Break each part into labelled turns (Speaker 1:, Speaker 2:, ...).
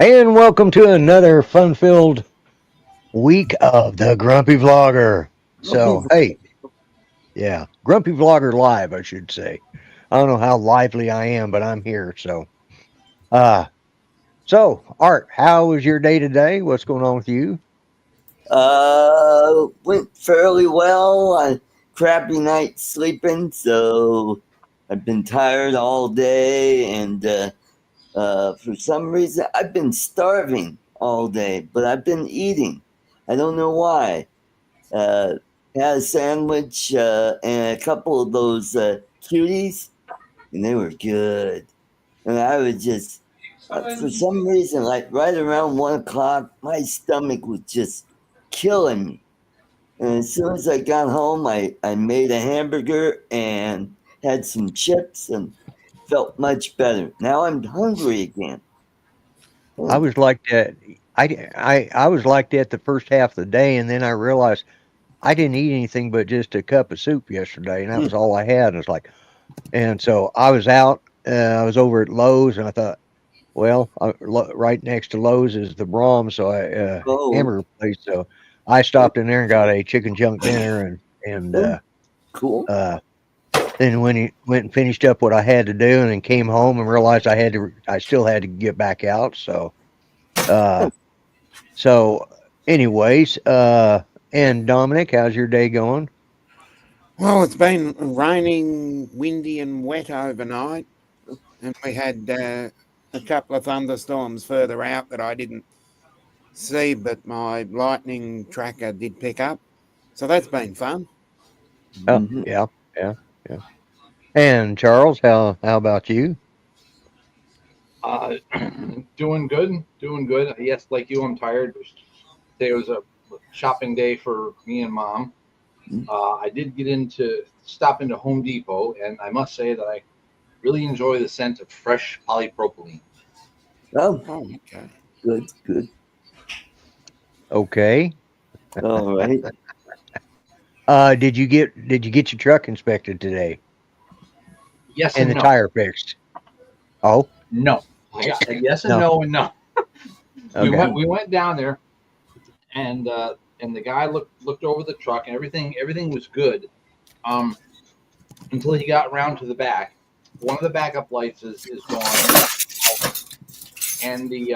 Speaker 1: And welcome to another fun-filled week of the Grumpy Vlogger. So, hey, yeah, Grumpy Vlogger Live, I should say. I don't know how lively I am, but I'm here. Uh, Art, how was your day today? What's going on with you?
Speaker 2: Went fairly well. Crappy night sleeping, so I've been tired all day, and for some reason I've been starving all day, but I've been eating. I don't know why. Uh, Had a sandwich and a couple of those cuties, and they were good. And I was just, for some reason, like right around 1 o'clock, my stomach was just killing me. And as soon as I got home, I made a hamburger and had some chips and felt much better. Now I'm hungry again.
Speaker 1: I
Speaker 2: Oh,
Speaker 1: was like that. I was like that the first half of the day, and then I realized I didn't eat anything but just a cup of soup yesterday, and that was all I had. And it's like, and so I was out. I was over at Lowe's, and I thought, well, right next to Lowe's is the Brahms, so
Speaker 2: oh,
Speaker 1: hamburger place. So I stopped in there and got a chicken junk dinner, and
Speaker 2: oh, cool.
Speaker 1: uh, then when he went and finished up what I had to do, and then came home and realized I still had to get back out. Uh, so, anyways, and Dominic, how's your day going?
Speaker 3: Well, it's been raining, windy, and wet overnight, and we had a couple of thunderstorms further out that I didn't see, but my lightning tracker did pick up. So that's been fun.
Speaker 1: Oh,
Speaker 2: Mhm.
Speaker 1: yeah, yeah, yeah. And Charles, how about you?
Speaker 4: Uh, doing good, doing good. Yes, like you, I'm tired. Today was a shopping day for me and mom. I did stop into Home Depot, and I must say that I really enjoy the scent of fresh polypropylene.
Speaker 2: Oh,
Speaker 3: Oh, okay.
Speaker 2: good, good.
Speaker 1: Okay.
Speaker 2: All right.
Speaker 1: Did you get your truck inspected today
Speaker 4: Yes
Speaker 1: and
Speaker 4: and
Speaker 1: the
Speaker 4: no.
Speaker 1: tire fixed? Oh,
Speaker 4: No. I got a yes and
Speaker 1: no.
Speaker 4: no and no. We
Speaker 1: Okay.
Speaker 4: went down there, and the guy looked over the truck, and everything was good, um, until he got around to the back. One of the backup lights is gone, and the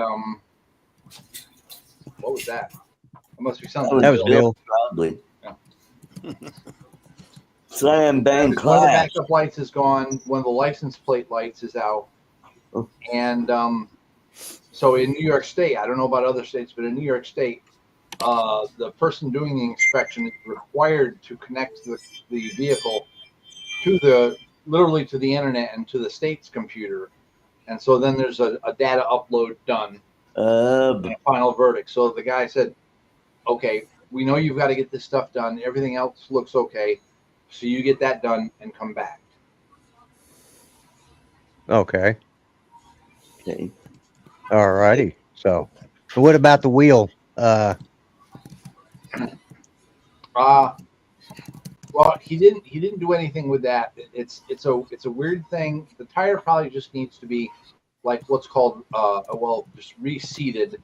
Speaker 4: what was that? It must be something.
Speaker 1: That was
Speaker 4: Bill.
Speaker 1: Bill.
Speaker 2: Probably.
Speaker 4: Yeah.
Speaker 2: Slam, bang,
Speaker 4: One of the
Speaker 2: clash.
Speaker 4: backup lights is gone. One of the license plate lights is out.
Speaker 2: Oh.
Speaker 4: And so in New York State, I don't know about other states, but in New York State, the person doing the inspection is required to connect the vehicle literally to the internet and to the state's computer. And so then there's a data upload done and a final verdict. So the guy said, okay, we know you've got to get this stuff done. Everything else looks okay. So you get that done and come back.
Speaker 1: Okay.
Speaker 2: Okay.
Speaker 1: All righty. So what about the wheel?
Speaker 4: Well, he didn't do anything with that. It's a weird thing. The tire probably just needs to be like what's called just reseated.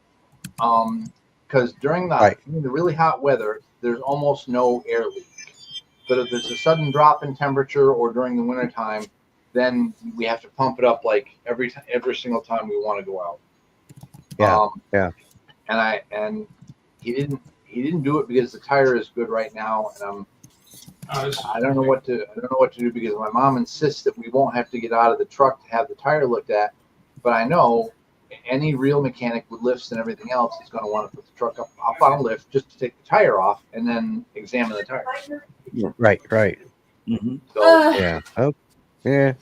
Speaker 4: Because during
Speaker 1: Right.
Speaker 4: the really hot weather, there's almost no air leak. But if there's a sudden drop in temperature or during the wintertime, then we have to pump it up like every single time we want to go out.
Speaker 1: Yeah. Yeah.
Speaker 4: And he didn't do it because the tire is good right now, and I don't know what to do because my mom insists that we won't have to get out of the truck to have the tire looked at. But I know any real mechanic with lifts and everything else is going to want to put the truck up on a lift just to take the tire off and then examine the tire.
Speaker 1: Right. Right.
Speaker 2: Mm-hmm.
Speaker 4: So
Speaker 1: Yeah. Oh, yeah.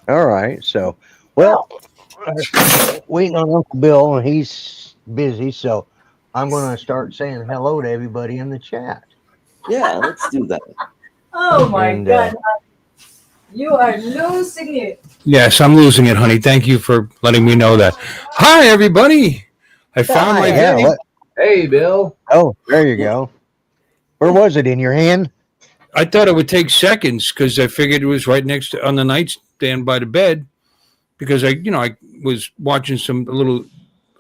Speaker 1: All right. So, well, waiting on Uncle Bill, and he's busy. So, I'm going to start saying hello to everybody in the chat.
Speaker 2: Yeah, let's do that.
Speaker 5: Oh my
Speaker 1: And,
Speaker 5: God. You are losing it.
Speaker 6: Yes, I'm losing it, honey. Thank you for letting me know that. Hi, everybody. I found my
Speaker 1: yeah.
Speaker 6: video.
Speaker 4: hey, Bill.
Speaker 1: Oh, there you go. Where was it? In your hand?
Speaker 6: I thought it would take seconds because I figured it was right next on the nightstand by the bed because I was watching a little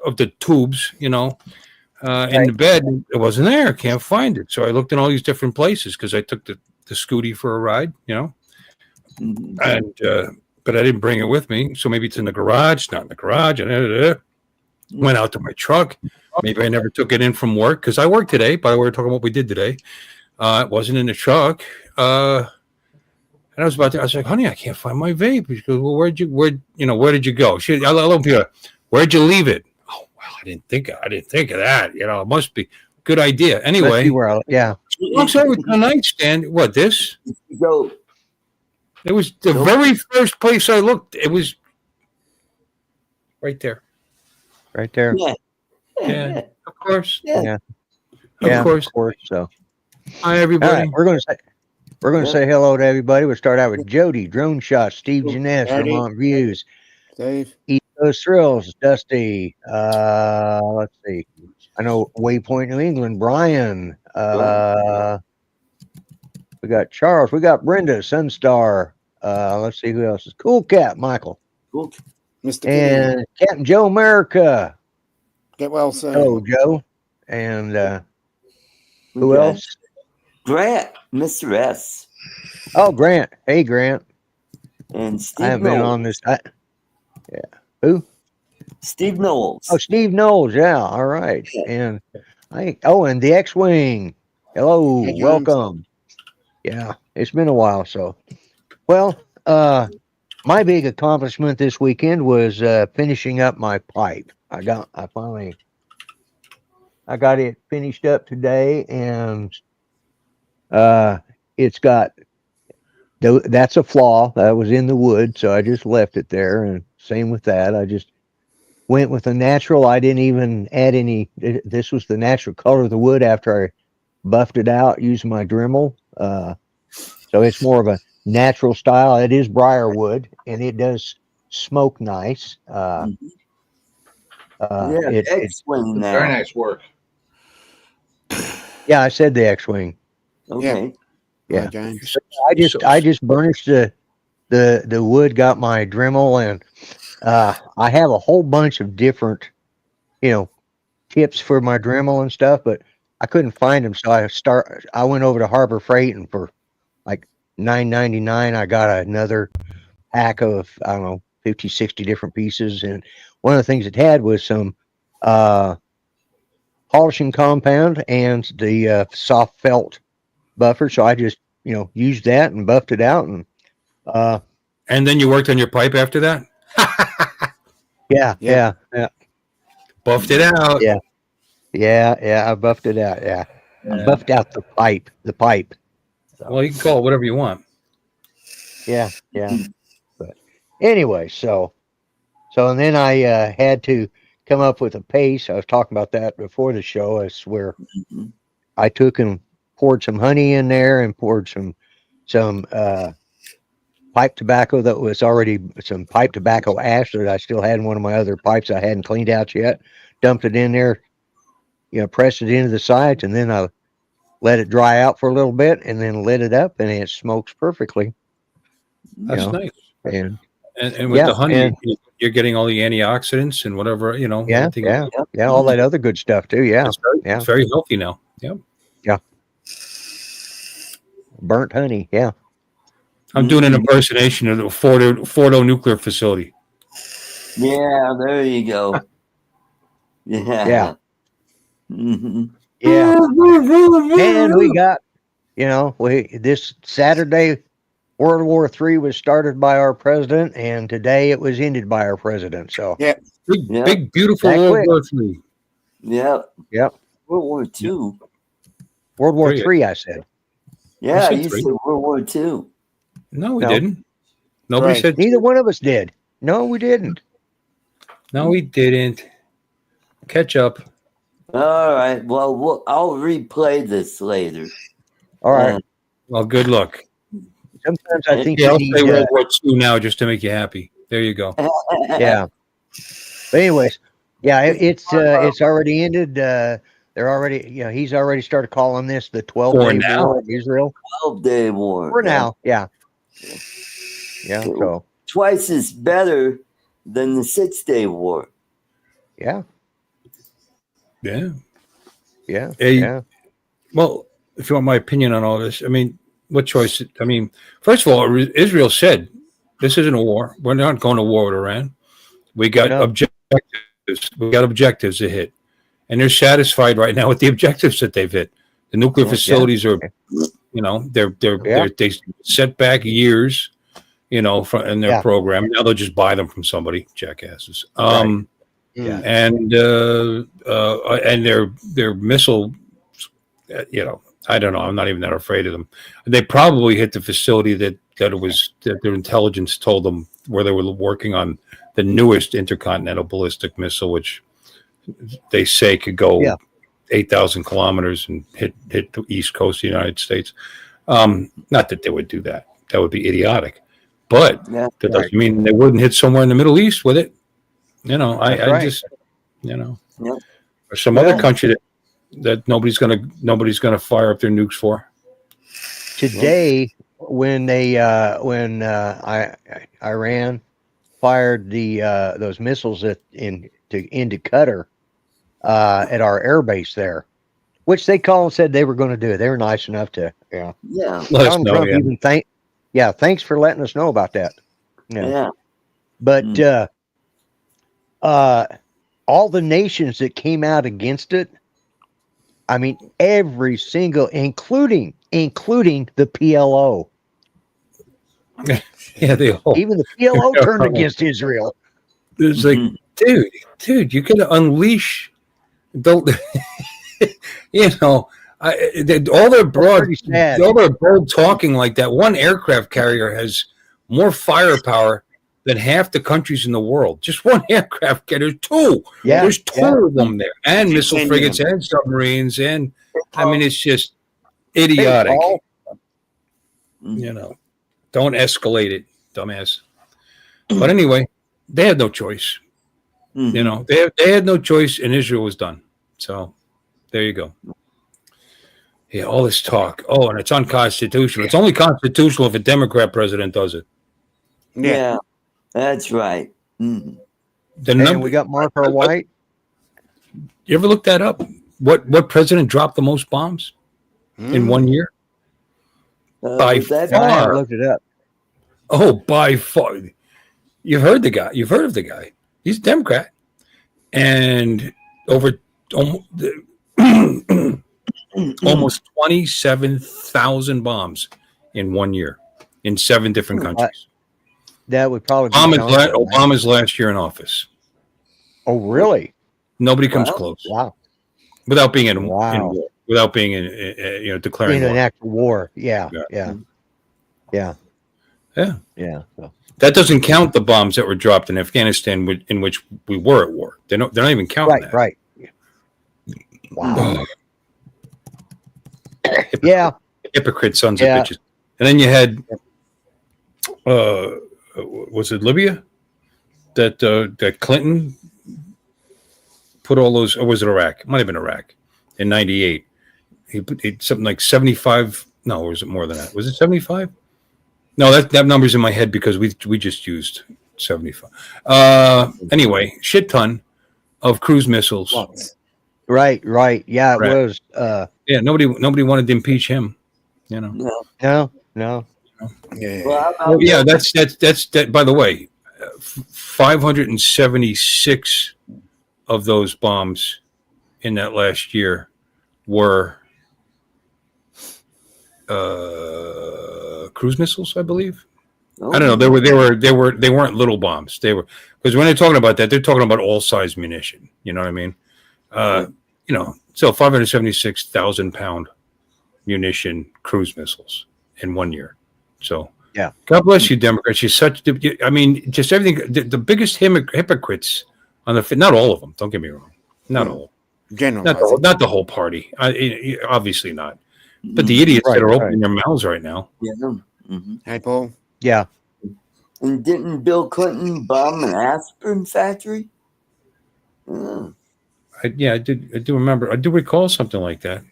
Speaker 6: of the tubes, in the bed. It wasn't there. Can't find it. So I looked in all these different places because I took the Scooty for a ride,
Speaker 2: Mhm.
Speaker 6: and but I didn't bring it with me. So maybe it's in the garage, not in the garage. And went out to my truck. Maybe I never took it in from work because I worked today. By the way, we're talking about what we did today. It wasn't in the truck. And I was like, honey, I can't find my vape. She goes, well, where did you go? I love people. Where'd you leave it? Oh, well, I didn't think of that. It must be good idea. Anyway, walks over to the nightstand. What, this?
Speaker 2: Go.
Speaker 6: It was the very first place I looked. It was right there.
Speaker 1: Right there.
Speaker 6: Yeah, of course.
Speaker 2: Yeah.
Speaker 6: Of course.
Speaker 1: So,
Speaker 6: hi, everybody.
Speaker 1: all right, we're going to say hello to everybody. We'll start out with Jody, Drone Shot, Steve Jeunesse, Vermont Views,
Speaker 3: Dave.
Speaker 1: East Coast Thrills, Dusty. Let's see. I know Waypoint, New England, Bryan. We got Charles. We got Brenda, Sunstar. Let's see who else is Cool Cat, Michael.
Speaker 2: Cool.
Speaker 3: Mr.
Speaker 1: And Captain Joe America.
Speaker 3: Get well soon.
Speaker 1: Oh, Joe. And who
Speaker 2: Okay.
Speaker 1: else?
Speaker 2: Grant, Mr. S.
Speaker 1: Oh, Grant. Hey, Grant.
Speaker 2: And Steve
Speaker 1: I haven't
Speaker 2: Knowles.
Speaker 1: been on this. Who?
Speaker 2: Steve Knowles.
Speaker 1: Oh, Steve Knowles. Yeah. All right. And and the X-Wing. Hello.
Speaker 3: Hey, James.
Speaker 1: Welcome. Yeah. It's been a while. So, well, my big accomplishment this weekend was finishing up my pipe. I got it finished up today, and it's got that's a flaw that was in the wood, so I just left it there. And same with that, I just went with a natural. I didn't even add any. This was the natural color of the wood after I buffed it out using my Dremel. So it's more of a natural style. It is briar wood, and it does smoke nice. It's
Speaker 2: X-Wing now.
Speaker 4: Very nice work.
Speaker 1: Yeah, I said the X-Wing.
Speaker 2: Okay.
Speaker 1: Yeah.
Speaker 3: Hi, James.
Speaker 1: I just burnished the wood, got my Dremel, and I have a whole bunch of different, tips for my Dremel and stuff, but I couldn't find them. So I went over to Harbor Freight, and for like $9.99, I got another pack of, I don't know, 50, 60 different pieces. And one of the things it had was some polishing compound and the soft felt buffer. So I just, used that and buffed it out.
Speaker 6: And then you worked on your pipe after that?
Speaker 1: Yeah.
Speaker 6: Buffed it out.
Speaker 1: Yeah. I buffed it out. Yeah. I buffed out the pipe. So,
Speaker 6: Well, you can call it whatever you want.
Speaker 1: yeah. But anyway, so and then I had to come up with a paste. I was talking about that before the show. I swear, I took and poured some honey in there and poured some pipe tobacco that was already some pipe tobacco ash that I still had in one of my other pipes I hadn't cleaned out yet. Dumped it in there, pressed it into the sides, and then I let it dry out for a little bit, and then lit it up, and it smokes perfectly.
Speaker 6: That's nice.
Speaker 1: And
Speaker 6: with the honey, you're getting all the antioxidants and whatever, everything.
Speaker 1: Yeah, all that other good stuff too. Yeah,
Speaker 6: it's very healthy now. Yeah.
Speaker 1: Burnt honey. Yeah.
Speaker 6: I'm doing an impersonation of the Fordo nuclear facility.
Speaker 2: Yeah, there you go. Yeah.
Speaker 1: Mm-hmm. Yeah. And we got, this Saturday, World War III was started by our president, and today it was ended by our president. So
Speaker 6: big beautiful World War III.
Speaker 2: Yeah.
Speaker 1: Yep.
Speaker 2: World War II.
Speaker 1: World War III, I said.
Speaker 2: Yeah, you said World War II.
Speaker 6: No, we didn't. Nobody said.
Speaker 1: Neither one of us did. No, we didn't.
Speaker 6: No, we didn't. Catch up.
Speaker 2: All right. Well, I'll replay this later.
Speaker 1: All right.
Speaker 6: Well, good luck.
Speaker 1: Sometimes I think
Speaker 6: I'll say World War II now just to make you happy. There you go.
Speaker 1: Yeah. But anyways, it's already ended. They're already, he's already started calling this the 12-day war in Israel.
Speaker 2: 12-day war.
Speaker 1: For now, yeah. So
Speaker 2: twice as better than the 6-day war.
Speaker 1: Yeah.
Speaker 6: Yeah.
Speaker 1: Yeah.
Speaker 6: Hey,
Speaker 1: Yeah.
Speaker 6: well, if you want my opinion on all this, I mean, what choice? I mean, first of all, Israel said this isn't a war. We're not going to war with Iran. We got
Speaker 1: No.
Speaker 6: objectives. We got objectives to hit, and they're satisfied right now with the objectives that they've hit. The nuclear facilities are, they set back years, in their program. Now they'll just buy them from somebody, jackasses.
Speaker 1: Yeah.
Speaker 6: And their missile, I don't know. I'm not even that afraid of them. They probably hit the facility that their intelligence told them where they were working on the newest intercontinental ballistic missile, which they say could go 8,000 kilometers and hit the east coast of the United States. Not that they would do that. That would be idiotic. But that doesn't mean they wouldn't hit somewhere in the Middle East with it. I just, or some other country that nobody's gonna fire up their nukes for.
Speaker 1: Today, when Iran fired those missiles into Qatar at our air base there, which they called and said they were going to do it. They were nice enough to
Speaker 6: Let us know,
Speaker 1: Trump even thanks for letting us know about that. But all the nations that came out against it, I mean, every single, including the PLO.
Speaker 6: Yeah, they all,
Speaker 1: even the PLO turned against Israel.
Speaker 6: It's like, dude, you can unleash. Don't all their broad talking like that. One aircraft carrier has more firepower than half the countries in the world. Just one aircraft carrier. There's two.
Speaker 1: Yeah,
Speaker 6: there's two of them there, and missile frigates and submarines, and I mean, it's just idiotic. Don't escalate it, dumbass. But anyway, they had no choice. They had no choice, and Israel was done. So there you go. Yeah, all this talk. Oh, and it's unconstitutional. It's only constitutional if a Democrat president does it.
Speaker 2: Yeah, that's right.
Speaker 1: And we got Marco White.
Speaker 6: You ever look that up? What president dropped the most bombs in 1 year? By far.
Speaker 1: I looked it up.
Speaker 6: Oh, by far. You've heard the guy. You've heard of the guy. He's a Democrat. And over almost 27,000 bombs in 1 year in 7 different countries.
Speaker 1: That would probably be
Speaker 6: Obama's last year in office.
Speaker 1: Oh, really?
Speaker 6: Nobody comes close.
Speaker 1: Wow.
Speaker 6: Without being in war. Without being declaring
Speaker 1: in an actual war. Yeah. So.
Speaker 6: That doesn't count the bombs that were dropped in Afghanistan, in which we were at war. They're not even counting that.
Speaker 1: Right. Wow.
Speaker 6: Hypocrite sons of bitches. And then you had, was it Libya? That Clinton put all those, or was it Iraq? It might have been Iraq in 98. He put something like 75. No, or was it more than that? Was it 75? No, that number's in my head because we just used 75. Anyway, shit ton of cruise missiles.
Speaker 1: Right. Yeah, it was.
Speaker 6: Nobody wanted to impeach him.
Speaker 1: No.
Speaker 6: Yeah. That's by the way, 576 of those bombs in that last year were cruise missiles, I believe. I don't know. They weren't little bombs. They were, because when they're talking about that, they're talking about all size munition. You know what I mean? So 576,000 pound munition cruise missiles in 1 year. So God bless you, Democrats. You're just everything. The biggest hypocrites on the, not all of them. Don't get me wrong. Not all. Not the whole party. Obviously not. But the idiots that are opening their mouths right now.
Speaker 2: Yeah. Mm-hmm.
Speaker 3: Hey, Paul.
Speaker 1: Yeah.
Speaker 2: And didn't Bill Clinton bomb an aspirin factory?
Speaker 6: I do remember. I do recall something like that.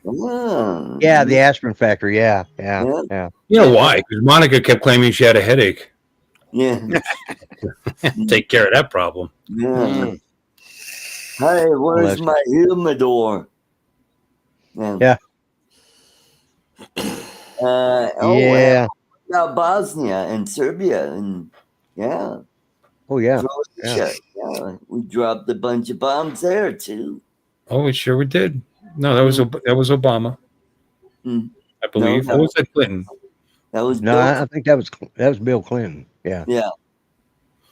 Speaker 1: Yeah, the aspirin factory. Yeah.
Speaker 6: You know why? Because Monica kept claiming she had a headache.
Speaker 2: Yeah.
Speaker 6: Take care of that problem.
Speaker 2: Yeah. Hey, where's
Speaker 1: Unless-
Speaker 2: my humidor?
Speaker 1: Yeah.
Speaker 2: Yeah. Bosnia and Serbia and
Speaker 1: Oh yeah.
Speaker 2: Croatia. Yeah, we dropped a bunch of bombs there too.
Speaker 6: Oh, we sure did. No, that was Obama,
Speaker 2: Mm.
Speaker 6: I believe.
Speaker 2: No.
Speaker 6: Or was that Clinton?
Speaker 2: That was
Speaker 1: No,
Speaker 2: Bill.
Speaker 1: I think that was Bill Clinton. Yeah.
Speaker 2: Yeah,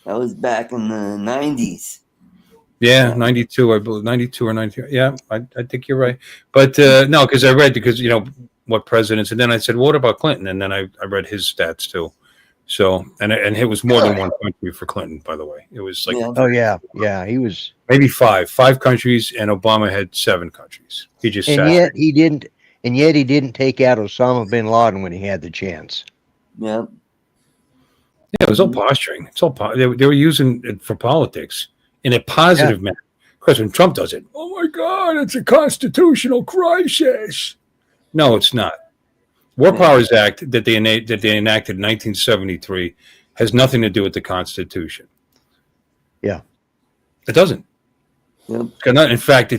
Speaker 2: that was back in the 90s.
Speaker 6: Yeah, 92, I believe, 92 or 93. Yeah, I think you're right. But no, because I read, because, what presidents, and then I said, what about Clinton? And then I read his stats too. So, and it was more than one country for Clinton, by the way. It was like
Speaker 1: Oh yeah. Yeah. He was.
Speaker 6: maybe five countries, and Obama had 7 countries. He just
Speaker 1: And
Speaker 6: sat
Speaker 1: yet he didn't. And yet he didn't take out Osama bin Laden when he had the chance.
Speaker 2: Yeah.
Speaker 6: Yeah, it was all posturing. It's all they were using it for politics in a positive manner. Of course, when Trump does it, oh my God, it's a constitutional crisis. No, it's not. War Powers Act that they enacted in 1973 has nothing to do with the Constitution.
Speaker 1: Yeah,
Speaker 6: it doesn't.
Speaker 2: Yep.
Speaker 6: In fact,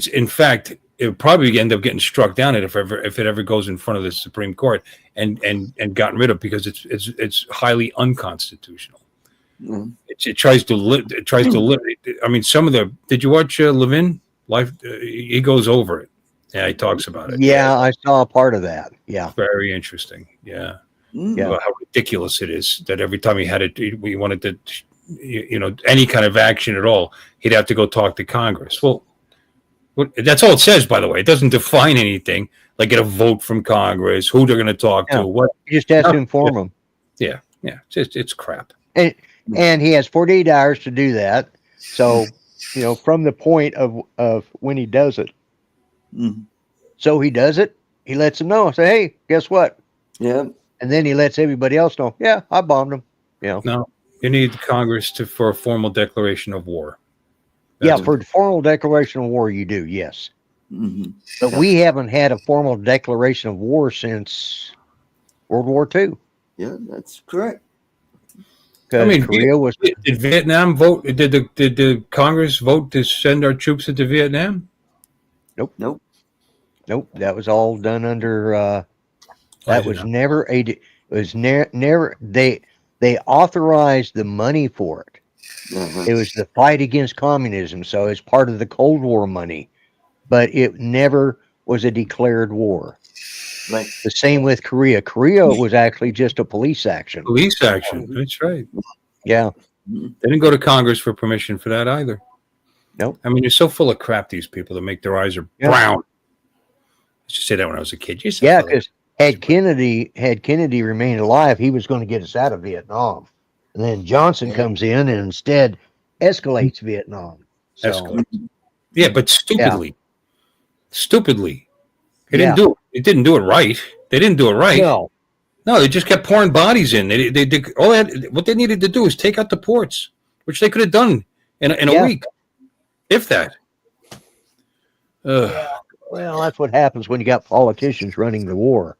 Speaker 6: it would probably end up getting struck down if it ever goes in front of the Supreme Court and gotten rid of, because it's highly unconstitutional.
Speaker 2: Mm.
Speaker 6: It tries to limit. I mean, some of the. Did you watch Levin Life? He goes over it. Yeah, he talks about it.
Speaker 1: Yeah, I saw a part of that. Yeah,
Speaker 6: very interesting. Yeah,
Speaker 1: yeah.
Speaker 6: how ridiculous it is that every time he wanted to, any kind of action at all, he'd have to go talk to Congress. Well, that's all it says, by the way. It doesn't define anything, like get a vote from Congress, who they're going to talk to, what.
Speaker 1: You just has to inform them.
Speaker 6: Yeah. It's crap.
Speaker 1: And he has 48 hours to do that. So, from the point of when he does it.
Speaker 2: Mm.
Speaker 1: So he does it. He lets them know. Say, hey, guess what?
Speaker 2: Yeah.
Speaker 1: And then he lets everybody else know. Yeah, I bombed him.
Speaker 6: No, you need Congress for a formal declaration of war.
Speaker 1: For the formal declaration of war, you do. Yes.
Speaker 2: Mm-hmm.
Speaker 1: But we haven't had a formal declaration of war since World War II.
Speaker 2: Yeah, that's correct.
Speaker 6: I mean,
Speaker 1: Korea was.
Speaker 6: Did Vietnam vote? Did the Congress vote to send our troops into Vietnam?
Speaker 2: Nope.
Speaker 1: That was all done under. That was never a. It was never. They authorized the money for it.
Speaker 2: Uh-huh.
Speaker 1: It was the fight against communism, so it's part of the Cold War money, but it never was a declared war.
Speaker 2: Right.
Speaker 1: The same with Korea. Korea was actually just a police action.
Speaker 6: Police action. That's right.
Speaker 1: Yeah.
Speaker 6: They didn't go to Congress for permission for that either.
Speaker 1: Nope.
Speaker 6: I mean, you're so full of crap, these people, that make their eyes are brown. I used to say that when I was a kid.
Speaker 1: Yeah, because had Kennedy remained alive, he was going to get us out of Vietnam. And then Johnson comes in and instead escalates Vietnam. So,
Speaker 6: yeah, but stupidly. Stupidly. They didn't do it. It didn't do it right. They didn't do it right.
Speaker 1: No,
Speaker 6: they just kept pouring bodies in. They what they needed to do is take out the ports, which they could have done in a week, if that.
Speaker 1: Well, that's what happens when you got politicians running the war.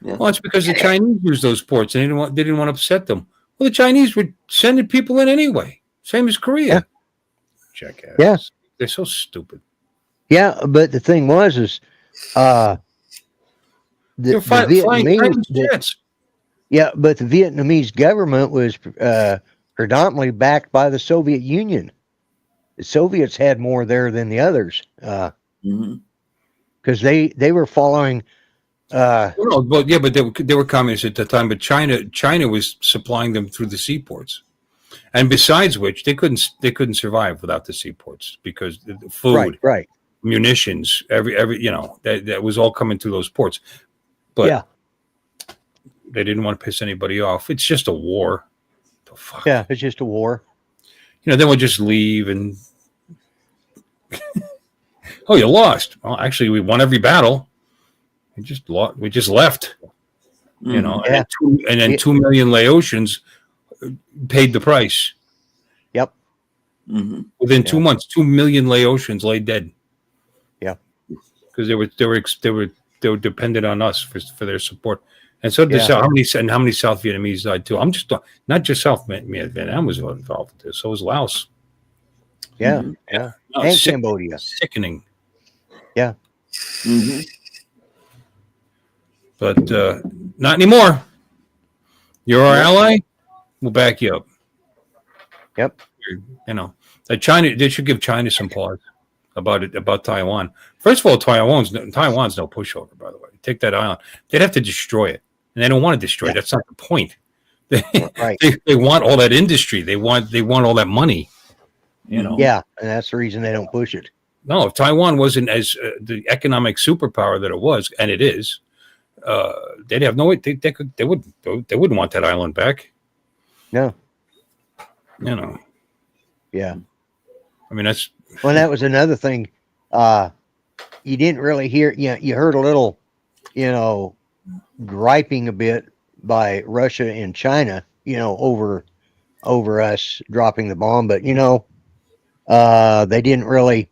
Speaker 2: Yeah.
Speaker 6: Well, it's because the Chinese used those ports. They didn't want to upset them. Well, the Chinese were sending people in anyway, same as Korea. Jackass.
Speaker 1: Yeah,
Speaker 6: they're so stupid.
Speaker 1: Yeah, but the thing was, the Vietnamese. But the Vietnamese government was predominantly backed by the Soviet Union. The Soviets had more there than the others, because they were following.
Speaker 6: But they were communists at the time. But China was supplying them through the seaports, and besides which, they couldn't survive without the seaports, because the food,
Speaker 1: right,
Speaker 6: munitions, every that was all coming through those ports. But they didn't want to piss anybody off. It's just a war. The fuck?
Speaker 1: Yeah, it's just a war.
Speaker 6: Then we'll just leave and. Oh, you lost. Well, actually, we won every battle. We just left. And then 2 million Laotians paid the price.
Speaker 1: Yep.
Speaker 2: Mm-hmm.
Speaker 6: Within 2 months, 2 million Laotians lay dead.
Speaker 1: Yeah.
Speaker 6: Because they were dependent on us for their support. And so how many South Vietnamese died too? Not just South Vietnam was involved with this. So was Laos.
Speaker 1: Yeah,
Speaker 2: Mhm.
Speaker 1: yeah.
Speaker 6: No,
Speaker 1: And Cambodia.
Speaker 6: sickening.
Speaker 1: Yeah.
Speaker 2: Mhm.
Speaker 6: But not anymore. You're our
Speaker 2: Yep.
Speaker 6: ally. We'll back you up.
Speaker 1: Yep.
Speaker 6: You know, China. They should give China some pause about Taiwan. First of all, Taiwan's no pushover. By the way, take that island. They'd have to destroy it, and they don't want to destroy it. That's not the point. They,
Speaker 1: Right.
Speaker 6: they want all that industry. They want all that money. You know.
Speaker 1: Yeah, and that's the reason they don't push it.
Speaker 6: No, if Taiwan wasn't as the economic superpower that it was, and it is, they'd have no. They wouldn't want that island back.
Speaker 1: No.
Speaker 6: You know.
Speaker 1: Yeah.
Speaker 6: I mean, that's.
Speaker 1: Well, that was another thing. You didn't really hear. You heard a little, griping a bit by Russia and China. Over us dropping the bomb, but they didn't really.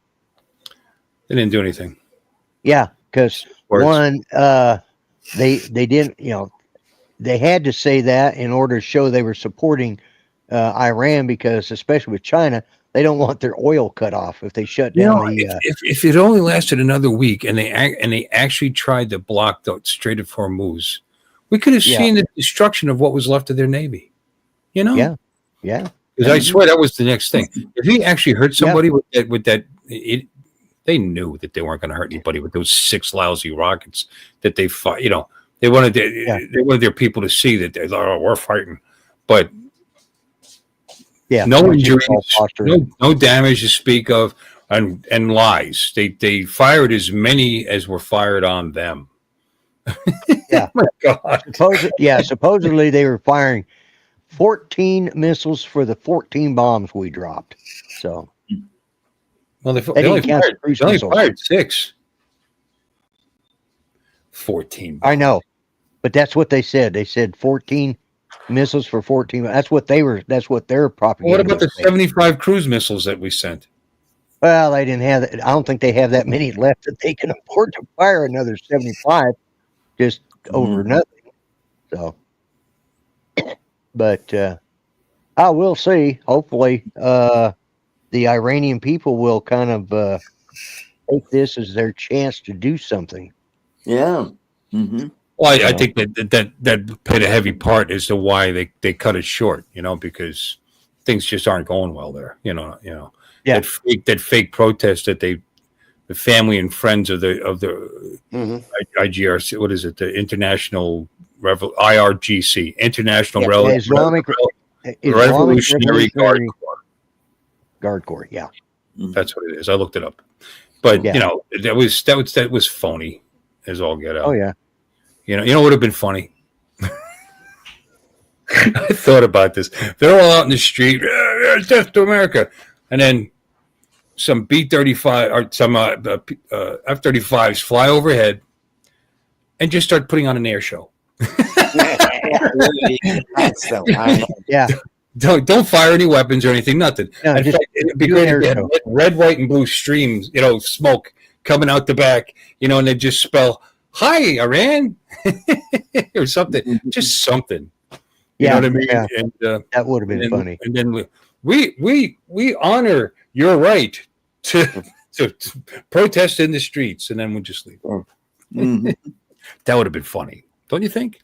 Speaker 6: They didn't do anything.
Speaker 1: Yeah, because
Speaker 6: Words.
Speaker 1: one, they didn't. They had to say that in order to show they were supporting Iran, because especially with China, they don't want their oil cut off if they shut down
Speaker 6: if it only lasted another week and they actually tried to block the Strait of Hormuz, we could have seen the destruction of what was left of their navy.
Speaker 1: Yeah.
Speaker 6: Because I swear that was the next thing. If he actually hurt somebody with that, they knew that they weren't going to hurt anybody with those 6 lousy rockets that they fought. They wanted their people to see that we're fighting, but no injuries, no damage to speak of, and lies. They fired as many as were fired on them.
Speaker 1: Yeah.
Speaker 6: Oh my God.
Speaker 1: Supposedly they were firing 14 missiles for the 14 bombs we dropped. So,
Speaker 6: well, they only fired 6. 14.
Speaker 1: I know, but that's what they said. They said 14 missiles for 14. That's what their propaganda.
Speaker 6: What about the 75 cruise missiles that we sent?
Speaker 1: Well, they didn't have that. I don't think they have that many left that they can afford to fire another 75 just over nothing. So, but I will see. Hopefully, the Iranian people will kind of take this as their chance to do something.
Speaker 2: Yeah. Mm-hmm.
Speaker 6: Well, I think that played a heavy part as to why they cut it short. Because things just aren't going well there. Yeah. That fake protest that the family and friends of the IGRC, what is it? The International IRGC, International
Speaker 1: Islamic
Speaker 6: Revolutionary
Speaker 1: Guard Corps. Yeah,
Speaker 6: that's what it is. I looked it up, but that was phony as all get out.
Speaker 1: Oh yeah.
Speaker 6: You know what would have been funny? I thought about this. They're all out in the street, death to America, and then some B-35 or some F-35s fly overhead and just start putting on an air show.
Speaker 1: Yeah.
Speaker 6: Don't fire any weapons or anything. Nothing.
Speaker 1: No,
Speaker 6: in fact, it'd be great if they had red, white, and blue streams. Smoke coming out the back. And they just spell "Hi, Iran" or something. Just something. You know what I mean?
Speaker 1: Yeah.
Speaker 6: And
Speaker 1: that would have been funny.
Speaker 6: And then we honor your right to protest in the streets, and then we'll just leave.
Speaker 2: Mm-hmm.
Speaker 6: That would have been funny, don't you think?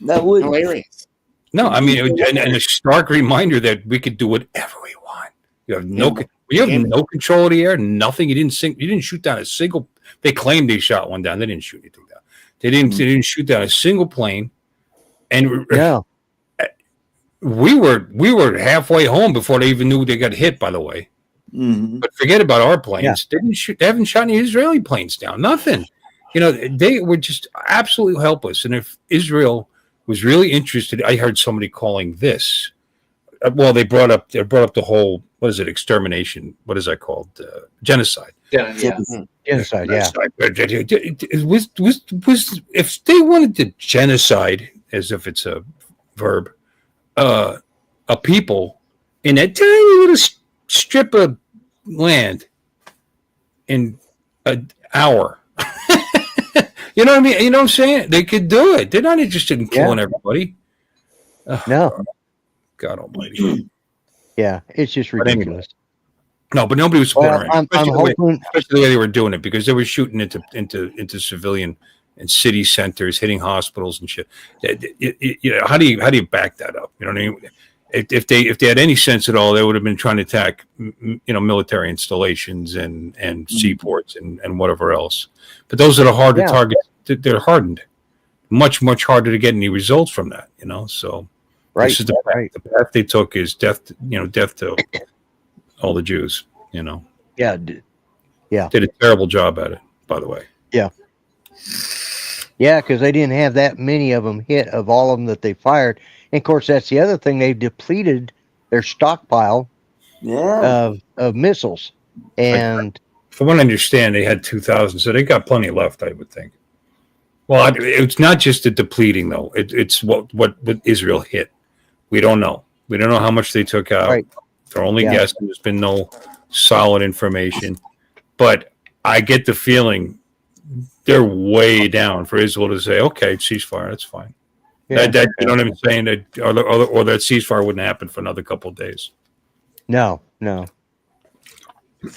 Speaker 2: That would be
Speaker 3: hilarious.
Speaker 6: No, I mean, and a stark reminder that we could do whatever we want. You have no control of the air. Nothing. You didn't shoot down a single. They claimed they shot one down. They didn't shoot anything down. They didn't shoot down a single plane. And we were halfway home before they even knew they got hit. By the way, but forget about our planes. Yeah. They haven't shot any Israeli planes down. Nothing. They were just absolutely helpless. And if Israel was really interested, I heard somebody calling this. Well, they brought up the whole, what is it, extermination? What is that called? Genocide.
Speaker 1: Genocide. Yeah.
Speaker 6: It was if they wanted to genocide, as if it's a verb, a people in a tiny little strip of land in an hour. You know what I mean? You know what I'm saying? They could do it. They're not interested in killing everybody.
Speaker 1: No.
Speaker 6: God almighty.
Speaker 1: Yeah, it's just ridiculous.
Speaker 6: No, but nobody was supporting
Speaker 1: Well,
Speaker 6: Iran,
Speaker 1: I'm hoping.
Speaker 6: especially the way they were doing it, because they were shooting into civilian and city centers, hitting hospitals and shit. How do you back that up? You know what I mean? If they had any sense at all, they would have been trying to attack, military installations and seaports and whatever else. But those are the harder targets. They're hardened. Much harder to get any results from that. So
Speaker 1: Right.
Speaker 6: this is the path. The path they took is death. Death to all the Jews.
Speaker 1: Yeah. Yeah.
Speaker 6: Did a terrible job at it, by the way.
Speaker 1: Yeah. Yeah, because they didn't have that many of them hit of all of them that they fired. And of course, that's the other thing. They've depleted their stockpile of missiles. And
Speaker 6: from what I understand, they had 2,000, so they got plenty left, I would think. Well, it's not just the depleting, though. It's what Israel hit. We don't know. We don't know how much they took out.
Speaker 1: Right.
Speaker 6: They're only guessing. There's been no solid information. But I get the feeling they're way down for Israel to say, okay, ceasefire, that's fine. Yeah. You know what I'm saying? Or that ceasefire wouldn't happen for another couple of days.
Speaker 1: No. And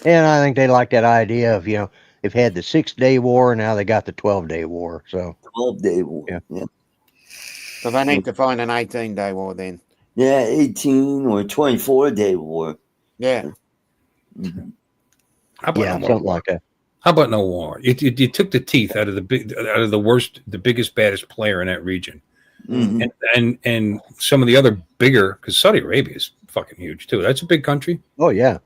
Speaker 1: I think they like that idea of, they've had the 6-day war, and now they got the 12-day war. So
Speaker 2: 12-day war. Yeah.
Speaker 3: So they need to find an 18-day war then.
Speaker 2: Yeah, 18 or 24-day war.
Speaker 3: Yeah.
Speaker 2: Mm-hmm.
Speaker 1: Something like that.
Speaker 6: How about no war? You took the teeth out of the biggest, baddest player in that region, and some of the other bigger, because Saudi Arabia is fucking huge too. That's a big country.
Speaker 1: Oh yeah,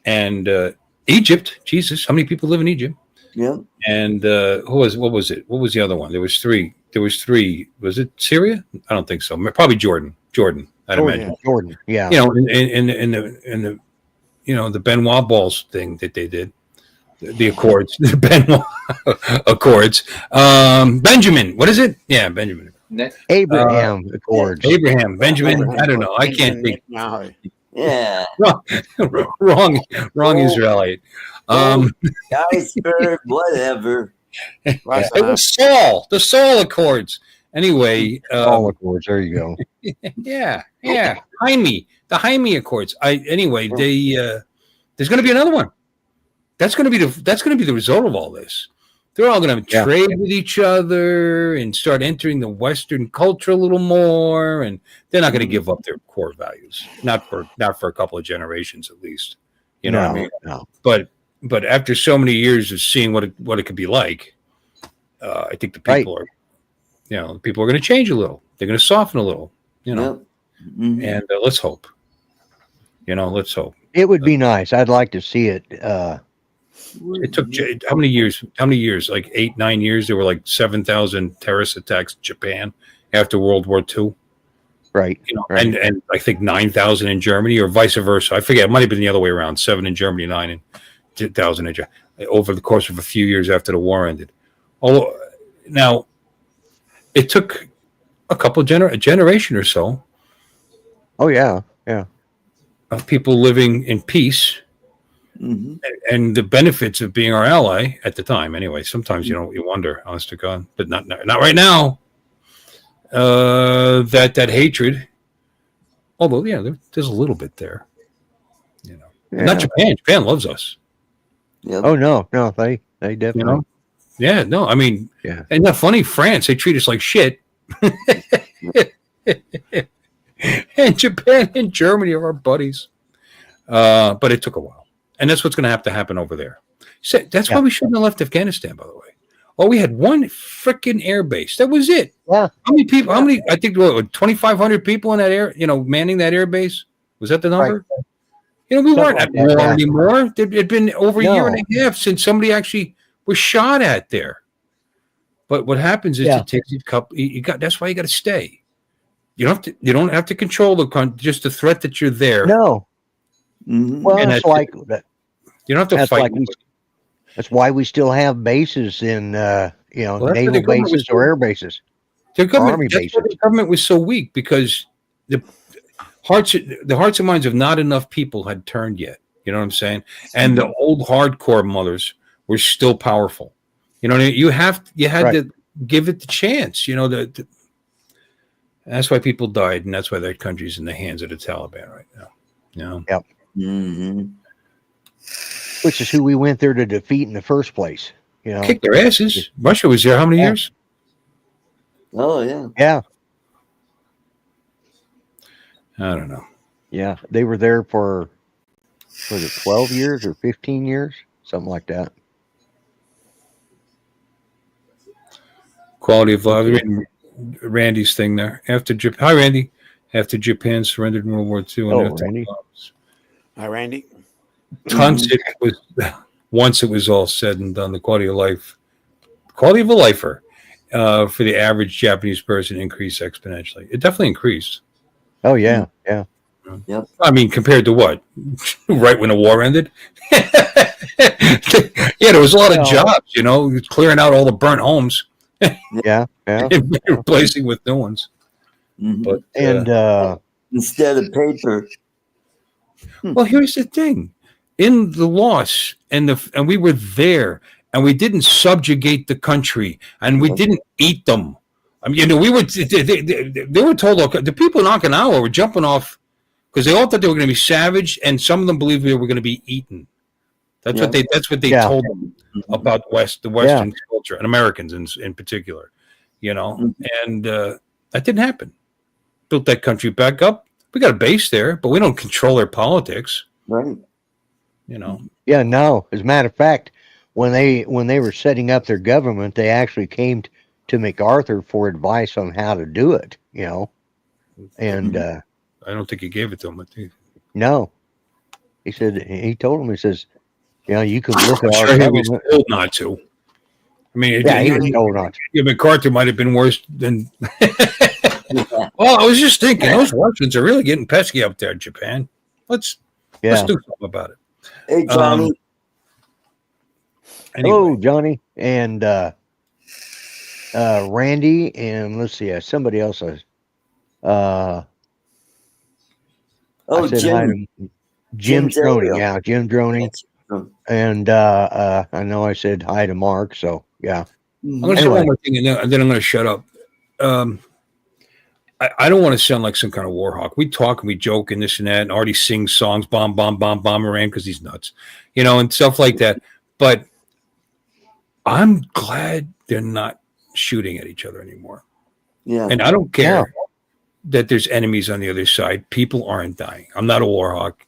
Speaker 6: and Egypt. Jesus, how many people live in Egypt?
Speaker 2: Yeah.
Speaker 6: And what was it? What was the other one? There was three. Was it Syria? I don't think so. Probably Jordan. I'd imagine.
Speaker 1: Jordan. Yeah.
Speaker 6: In the Benoit balls thing that they did. The Accords, the Benoit Accords. Benjamin, what is it? Yeah, Benjamin.
Speaker 1: Abraham Accords.
Speaker 6: Abraham, Benjamin. I don't know. I can't think.
Speaker 2: Yeah.
Speaker 6: Wrong Israelite.
Speaker 2: Iceberg, whatever.
Speaker 6: It was Saul. The Saul Accords. Anyway,
Speaker 1: Saul Accords. There you go.
Speaker 6: Yeah. Jaime, the Jaime Accords. There's going to be another one. That's going to be the result of all this. They're all going to trade with each other and start entering the Western culture a little more, and they're not going to give up their core values, not for a couple of generations at least. You know what I mean?
Speaker 1: No.
Speaker 6: But after so many years of seeing what it could be like, I think the people are, people are going to change a little. They're going to soften a little, and let's hope. Let's hope.
Speaker 1: It would be nice. I'd like to see it.
Speaker 6: It took how many years? Like 8-9 years. There were like 7,000 terrorist attacks in Japan after World War II.
Speaker 1: Right.
Speaker 6: And I think 9,000 in Germany, or vice versa. I forget. It might have been the other way around. 7 in Germany, 9 in 2,000 in Japan, over the course of a few years after the war ended. Now, it took a generation or so.
Speaker 1: Oh yeah.
Speaker 6: Of people living in peace. Mm-hmm. And the benefits of being our ally at the time. Anyway, sometimes you wonder, honest to God, but not right now. That hatred, although there's a little bit there. Not Japan. Japan loves us.
Speaker 2: Yep.
Speaker 1: Oh no, they definitely.
Speaker 6: I mean, and not funny. France, they treat us like shit. And Japan and Germany are our buddies. But it took a while. And that's what's going to have to happen over there. So that's why we shouldn't have left Afghanistan, by the way. Oh, we had one freaking air base. That was it.
Speaker 1: Yeah.
Speaker 6: How many people? I think 2,500 people in that air, manning that air base. Was that the number? Right. We weren't at war anymore. It had been over a year and a half since somebody actually was shot at there. But what happens is it takes a couple. That's why you got to stay. You don't have to control just the threat that you're there.
Speaker 1: No. Mm-hmm. Well, it's like that.
Speaker 6: You don't have to fight.
Speaker 1: That's why we still have bases in, naval bases or air bases.
Speaker 6: Army bases. The government was so weak because the hearts and minds of not enough people had turned yet. You know what I'm saying? And the old hardcore mothers were still powerful. You had to give it the chance. That's why people died, and that's why that country's in the hands of the Taliban right now.
Speaker 1: Yep.
Speaker 2: Mm-hmm.
Speaker 1: which is who we went there to defeat in the first place. You know,
Speaker 6: Kicked their asses. Russia was there how many years?
Speaker 2: Oh yeah.
Speaker 1: yeah,
Speaker 6: I don't know.
Speaker 1: yeah, they were there for was it 12 years or 15 years, something like that.
Speaker 6: Quality of life. Randy's thing there. Hi, Randy. After Japan surrendered in World War II, and
Speaker 1: Oh,
Speaker 6: after
Speaker 1: Randy.
Speaker 3: Hi, Randy.
Speaker 6: Once it was all said and done, the quality of a lifer for the average Japanese person increased exponentially. It definitely increased.
Speaker 1: Oh yeah, yeah.
Speaker 2: Yep.
Speaker 6: I mean, compared to what? Right when the war ended? Yeah, there was a lot of jobs, clearing out all the burnt homes.
Speaker 1: Yeah, yeah.
Speaker 6: And replacing with new ones.
Speaker 2: Mm-hmm.
Speaker 6: But
Speaker 2: instead of paper.
Speaker 6: well, here's the thing: in the loss, and we were there, and we didn't subjugate the country, and we didn't eat them. I mean, we were. They were told, okay, the people in Okinawa were jumping off because they all thought they were going to be savage, and some of them believed they were going to be eaten. That's what they told them about the Western culture and Americans in particular, and that didn't happen. Built that country back up. We got a base there, but we don't control their politics.
Speaker 2: Right.
Speaker 1: Yeah, no. As a matter of fact, when they were setting up their government, they actually came to MacArthur for advice on how to do it, And
Speaker 6: I don't think he gave it to him.
Speaker 1: No. He told him, he says, you could look at our
Speaker 6: He
Speaker 1: government.
Speaker 6: was told not to. I mean,
Speaker 1: he was told not to.
Speaker 6: Yeah, MacArthur might have been worse than. Well, I was just thinking, those Russians are really getting pesky up there in Japan. Let's do something about it.
Speaker 2: Hey, Johnny.
Speaker 1: Hello, Johnny, and Randy, and let's see, somebody else. Jim Droning. Yeah, Jim Droning. And I know I said hi to Mark, so yeah.
Speaker 6: I'm going to say one more thing, and then I'm going to shut up. I don't want to sound like some kind of war hawk. We talk and we joke and this and that, and Artie sings songs, bomb, Iran, because he's nuts, and stuff like that. But I'm glad they're not shooting at each other anymore.
Speaker 2: Yeah.
Speaker 6: And I don't care that there's enemies on the other side. People aren't dying. I'm not a war hawk.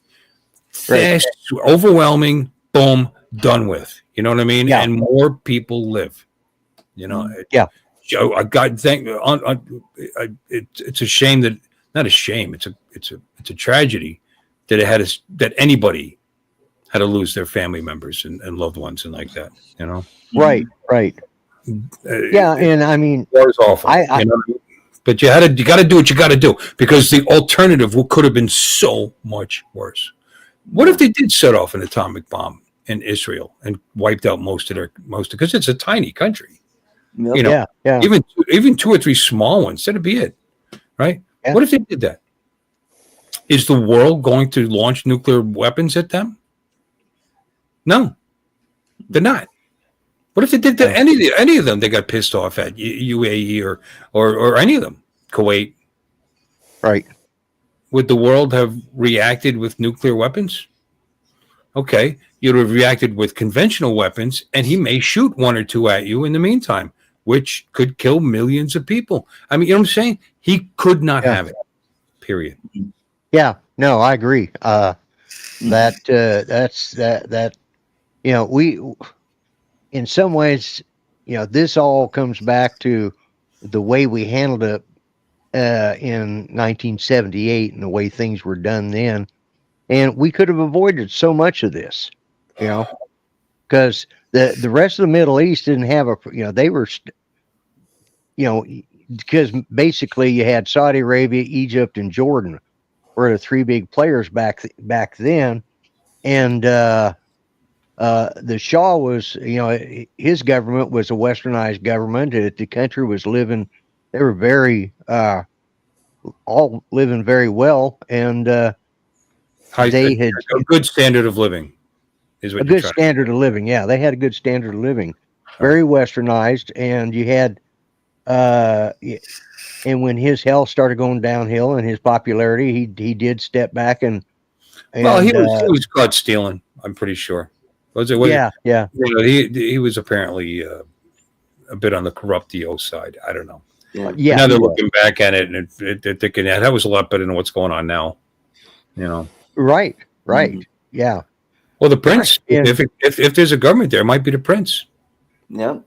Speaker 6: Fast, overwhelming, boom, done with. You know what I mean? Yeah. And more people live. I got it's a shame that not a shame. It's a tragedy that that anybody had to lose their family members and loved ones and like that.
Speaker 1: Right. And I mean,
Speaker 6: war is awful. But you got to do what you got to do because the alternative could have been so much worse. What if they did set off an atomic bomb in Israel and wiped out most because it's a tiny country. Even 2 or 3 small ones, that'd be it, right? Yeah. What if they did that? Is the world going to launch nuclear weapons at them? No, they're not. What if they did that? Any of them? They got pissed off at UAE or any of them, Kuwait,
Speaker 1: right?
Speaker 6: Would the world have reacted with nuclear weapons? Okay, you'd have reacted with conventional weapons, and he may shoot 1 or 2 at you in the meantime, which could kill millions of people. I mean, you know what I'm saying? He could not have it. Period.
Speaker 1: Yeah, no, I agree. We, in some ways, this all comes back to the way we handled it in 1978 and the way things were done then. And we could have avoided so much of this, because the rest of the Middle East didn't have they were, because basically you had Saudi Arabia, Egypt, and Jordan were the 3 big players back then. And the Shah was, his government was a westernized government. The country was living, they were very, all living very well. And they had
Speaker 6: a good standard of living. Is what
Speaker 1: a good standard of living. Yeah, they had a good standard of living, very westernized. And you had, and when his health started going downhill and his popularity, he did step back and
Speaker 6: Well,
Speaker 1: And
Speaker 6: he was caught stealing. I'm pretty sure. Was it?
Speaker 1: yeah, yeah,
Speaker 6: You know, he was apparently a bit on the corruptio side. I don't know.
Speaker 2: Yeah.
Speaker 6: But
Speaker 1: yeah.
Speaker 6: now they're
Speaker 1: he was.
Speaker 6: looking back at it, and they're thinking, yeah, that was a lot better than what's going on now. You know.
Speaker 1: Right, right.
Speaker 2: Mhm.
Speaker 1: Yeah.
Speaker 6: Well, the prince.
Speaker 1: Yeah.
Speaker 6: If there's a government there, it might be the prince.
Speaker 2: Yep.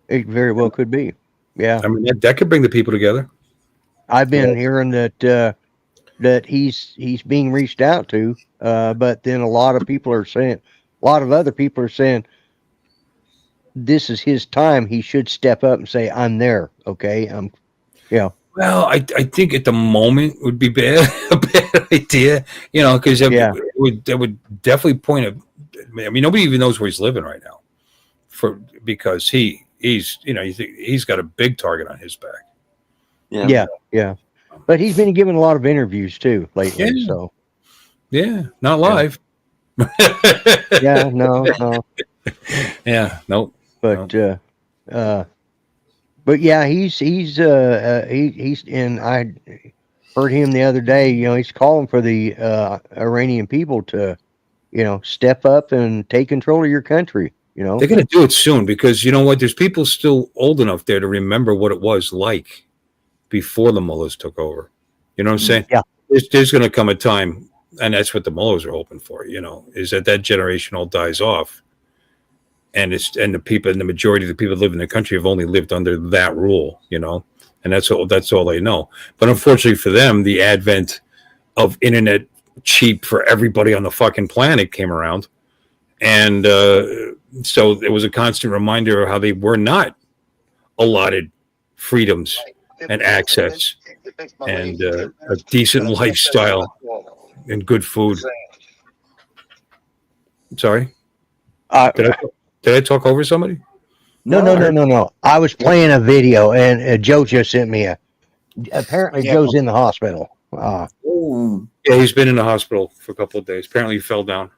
Speaker 1: It very well could be. Yeah.
Speaker 6: I mean, that could bring the people together.
Speaker 1: I've been hearing that he's being reached out to, but then a lot of other people are saying this is his time. He should step up and say, "I'm there." Okay. Yeah.
Speaker 6: Well, I think at the moment would be a bad idea, you know, because that would definitely point at. I mean, nobody even knows where he's living right now, because he's got a big target on his back.
Speaker 2: Yeah.
Speaker 1: Yeah. But he's been giving a lot of interviews too lately.
Speaker 6: Yeah.
Speaker 1: So
Speaker 6: Yeah, not live.
Speaker 1: yeah, no.
Speaker 6: Yeah, nope.
Speaker 1: But but yeah, he's and I heard him the other day. You know, he's calling for the Iranian people to, step up and take control of your country. You know,
Speaker 6: They're going to do it soon because you know what? There's people still old enough there to remember what it was like before the mullahs took over. You know what I'm saying?
Speaker 1: Yeah.
Speaker 6: There's going to come a time, and that's what the mullahs are hoping for. You know, is that generation all dies off, and the majority of the people that live in the country have only lived under that rule. You know, and that's all they know. But unfortunately for them, the advent of internet cheap for everybody on the fucking planet came around, and so it was a constant reminder of how they were not allotted freedoms and access and a decent lifestyle and good food. Sorry, did I talk over somebody?
Speaker 1: No. I was playing a video, and Joe just sent me apparently Joe's in the hospital.
Speaker 2: Ooh.
Speaker 6: Yeah, he's been in the hospital for a couple of days. Apparently, he fell down,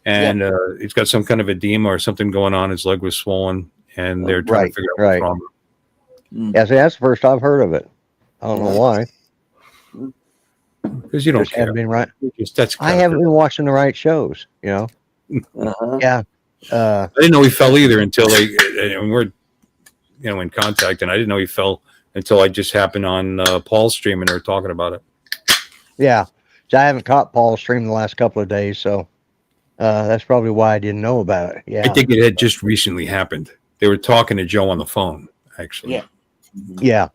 Speaker 6: and he's got some kind of edema or something going on. His leg was swollen, and they're trying to figure out what's wrong.
Speaker 1: Yeah, so that's the first I've heard of it. I don't know why.
Speaker 6: Because you don't care.
Speaker 1: Been right.
Speaker 6: That's
Speaker 1: I haven't been watching the right shows. You know.
Speaker 2: Uh-huh.
Speaker 1: Yeah.
Speaker 6: I didn't know he fell either until and we're in contact, and I didn't know he fell until I just happened on Paul's stream and they were talking about it.
Speaker 1: Yeah. So I haven't caught Paul's stream the last couple of days, so that's probably why I didn't know about it. Yeah.
Speaker 6: I think it had just recently happened. They were talking to Joe on the phone, actually.
Speaker 3: Yeah.
Speaker 1: Yeah.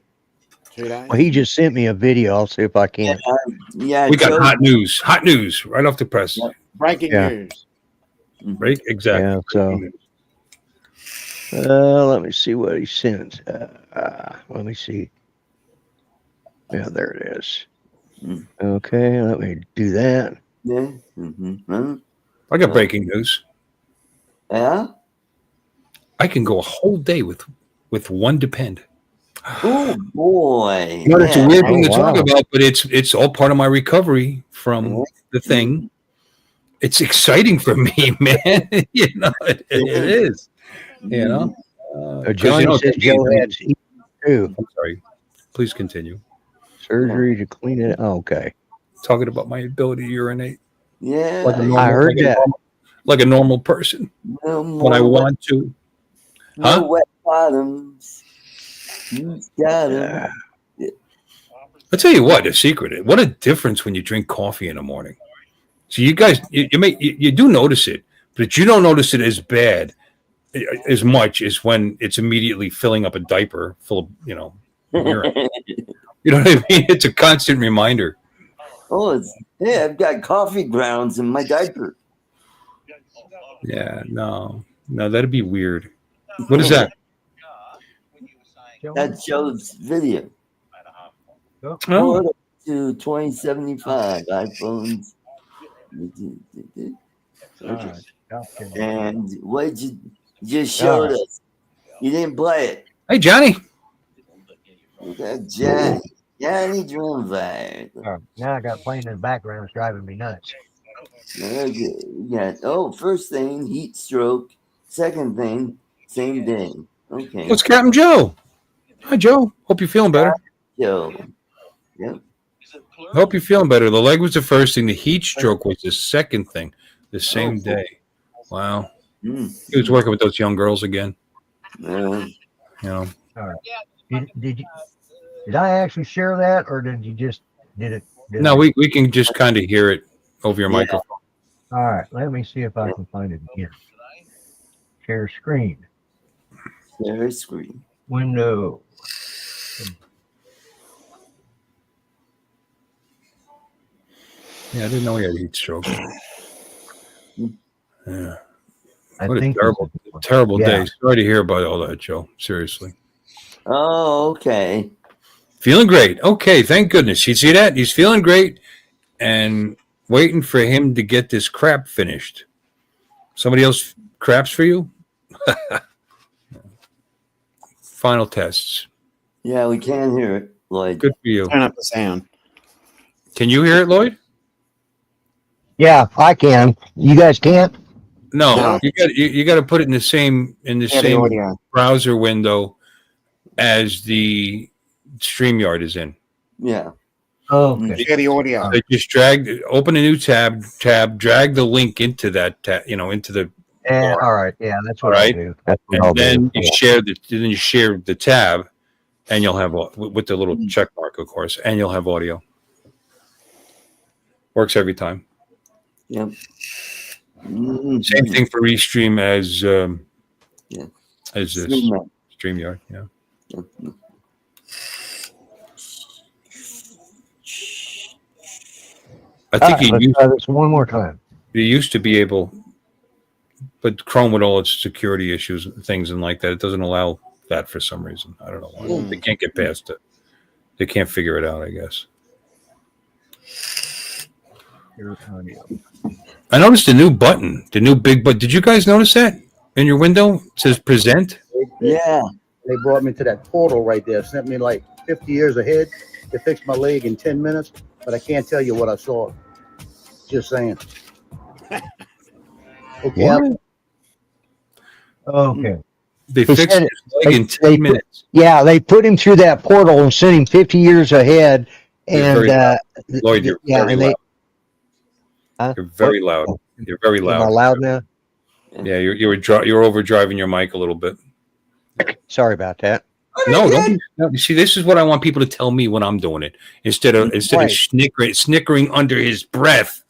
Speaker 3: 2 days.
Speaker 1: Well, he just sent me a video. I'll see if I can.
Speaker 2: Yeah.
Speaker 6: We got hot news right off the press.
Speaker 2: Yeah.
Speaker 3: Breaking news.
Speaker 6: Right? Exactly.
Speaker 1: Yeah, so let me see what he sent. Let me see. Yeah, there it is. Okay, let me do that.
Speaker 2: Yeah. Mm-hmm.
Speaker 6: I got breaking news.
Speaker 2: Yeah.
Speaker 6: I can go a whole day with one depend.
Speaker 2: Oh boy.
Speaker 6: You know, it's a weird thing to
Speaker 1: wow.
Speaker 6: talk about, but it's all part of my recovery from the thing. It's exciting for me, man. You know, it is. You know,
Speaker 1: Johnny said Joe had too.
Speaker 6: I'm sorry. Please continue.
Speaker 1: Surgery to clean it. Oh, okay.
Speaker 6: Talking about my ability to urinate.
Speaker 2: Yeah.
Speaker 1: I heard that.
Speaker 6: Like a normal person.
Speaker 2: No
Speaker 6: When I want to.
Speaker 2: No wet bottoms. You got it.
Speaker 6: I'll tell you what, a secret. What a difference when you drink coffee in the morning. So you guys, you do notice it, but you don't notice it as bad, as much as when it's immediately filling up a diaper full of, urine. You know what I mean? It's a constant reminder.
Speaker 2: Oh, I've got coffee grounds in my diaper.
Speaker 6: Yeah, no, that'd be weird. What is that?
Speaker 2: That shows video.
Speaker 6: Oh.
Speaker 2: To 2075 iPhones. And what you just showed us? You didn't play it.
Speaker 6: Hey, Johnny.
Speaker 2: Johnny Drumfire.
Speaker 1: Now I got playing in the background. It's driving me nuts.
Speaker 2: Okay. Yeah. Oh, first thing, heat stroke. Second thing, same day. Okay.
Speaker 6: What's Captain Joe? Hi, Joe. Hope you're feeling better.
Speaker 2: Joe. Yep.
Speaker 6: Hope you're feeling better. The leg was the first thing. The heat stroke was the second thing. The same day. Wow. He was working with those young girls again.
Speaker 2: Yeah.
Speaker 6: You know.
Speaker 1: All right. Did I actually share that, or did you just did it?
Speaker 6: No, we can just kind of hear it over your microphone.
Speaker 1: All right. Let me see if I can find it again. Share screen.
Speaker 2: Share screen.
Speaker 1: Window.
Speaker 6: Yeah, I didn't know he had heat stroke. Yeah. What a terrible day. Sorry to hear about all that, Joe. Seriously.
Speaker 2: Oh, okay.
Speaker 6: Feeling great. Okay, thank goodness. You see that? He's feeling great and waiting for him to get this crap finished. Somebody else craps for you? Final tests.
Speaker 2: Yeah, we can hear it, Lloyd.
Speaker 6: Good for you.
Speaker 3: Turn up the sound.
Speaker 6: Can you hear it, Lloyd?
Speaker 1: Yeah, I can. You guys can't?
Speaker 6: No. You got to put it in the same same
Speaker 3: audio.
Speaker 6: browser window as the StreamYard is in.
Speaker 2: Yeah.
Speaker 1: Oh, okay.
Speaker 3: Share the audio.
Speaker 6: So just open a new tab, drag the link into that tab, into the.
Speaker 1: Yeah, all right. Yeah, that's what I'll do. That's what
Speaker 6: and
Speaker 1: I'll
Speaker 6: then
Speaker 1: do.
Speaker 6: you share the tab, and you'll have with the little check mark, of course, and you'll have audio. Works every time.
Speaker 2: Yep.
Speaker 6: Same thing for Restream as this StreamYard. Yeah. I think
Speaker 1: let's try this one more time.
Speaker 6: You used to be able, but Chrome with all its security issues, things and like that, it doesn't allow that for some reason. I don't know why. They can't get past it. They can't figure it out, I guess. I noticed the new button, the new big button. Did you guys notice that in your window? It says present.
Speaker 2: Yeah.
Speaker 7: They brought me to that portal right there, sent me like 50 years ahead. They fixed my leg in 10 minutes, but I can't tell you what I saw. Just saying. Okay.
Speaker 1: What? Okay.
Speaker 6: They fixed his leg in 10 minutes.
Speaker 1: Yeah, they put him through that portal and sent him 50 years ahead. And
Speaker 6: Lloyd, you're very loud. You're very loud. You're very loud.
Speaker 1: Am I loud now?
Speaker 6: Yeah, you're overdriving your mic a little bit.
Speaker 1: Sorry about that.
Speaker 6: No, don't. You see, this is what I want people to tell me when I'm doing it. Instead of snickering under his breath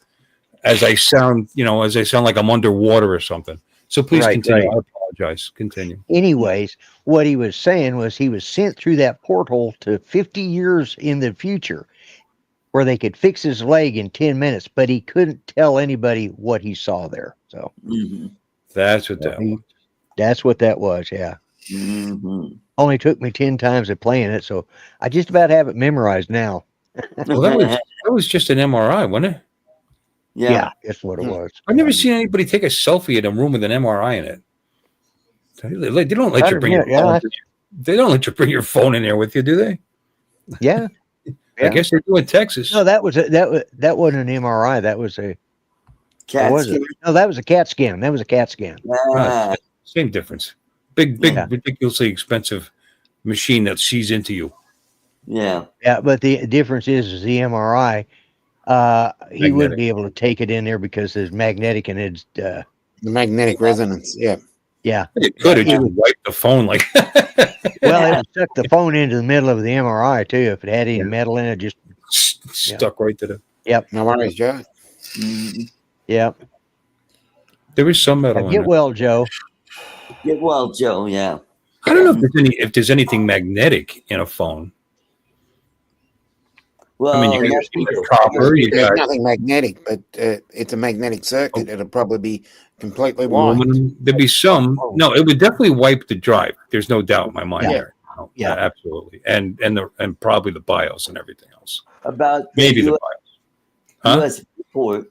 Speaker 6: as I sound like I'm underwater or something. So please continue. I apologize. Continue.
Speaker 1: Anyways, what he was saying was he was sent through that portal to 50 years in the future where they could fix his leg in 10 minutes, but he couldn't tell anybody what he saw there. So
Speaker 6: that's what that was.
Speaker 1: That's what that was. Yeah.
Speaker 2: Mm-hmm.
Speaker 1: Only took me 10 times of playing it, so I just about have it memorized now.
Speaker 6: Well, that was just an MRI, wasn't it?
Speaker 2: Yeah,
Speaker 1: that's what it was.
Speaker 6: I've never seen anybody take a selfie in a room with an MRI in it. They don't let you bring your phone. They don't let you bring your phone in there with you, do they?
Speaker 1: Yeah.
Speaker 6: I guess they do in Texas.
Speaker 1: No, that wasn't an MRI. That was a
Speaker 2: CAT scan.
Speaker 1: No, that was a CAT scan. That was a CAT scan.
Speaker 6: Same difference. Big, ridiculously expensive machine that sees into you.
Speaker 2: Yeah.
Speaker 1: Yeah, but the difference is the MRI. He wouldn't be able to take it in there because there's magnetic and it's
Speaker 3: the magnetic resonance. Yeah.
Speaker 1: Yeah.
Speaker 6: It could have just wiped the phone like.
Speaker 1: Well, it would suck the phone into the middle of the MRI too. If it had any metal in it, just
Speaker 6: stuck right to the.
Speaker 1: Yep.
Speaker 3: No worries, Joe.
Speaker 1: Yep.
Speaker 6: There is some metal.
Speaker 1: Get well, Joe.
Speaker 2: Get well, Joe. Yeah.
Speaker 6: I don't know if there's anything magnetic in a phone.
Speaker 2: Well,
Speaker 6: I mean, you got copper.
Speaker 3: There's nothing magnetic, but it's a magnetic circuit. It'll probably be completely wiped.
Speaker 6: There'd be some. No, it would definitely wipe the drive. There's no doubt in my mind there. No,
Speaker 1: yeah,
Speaker 6: absolutely, and probably the BIOS and everything else.
Speaker 2: About
Speaker 6: maybe the BIOS.
Speaker 2: USB port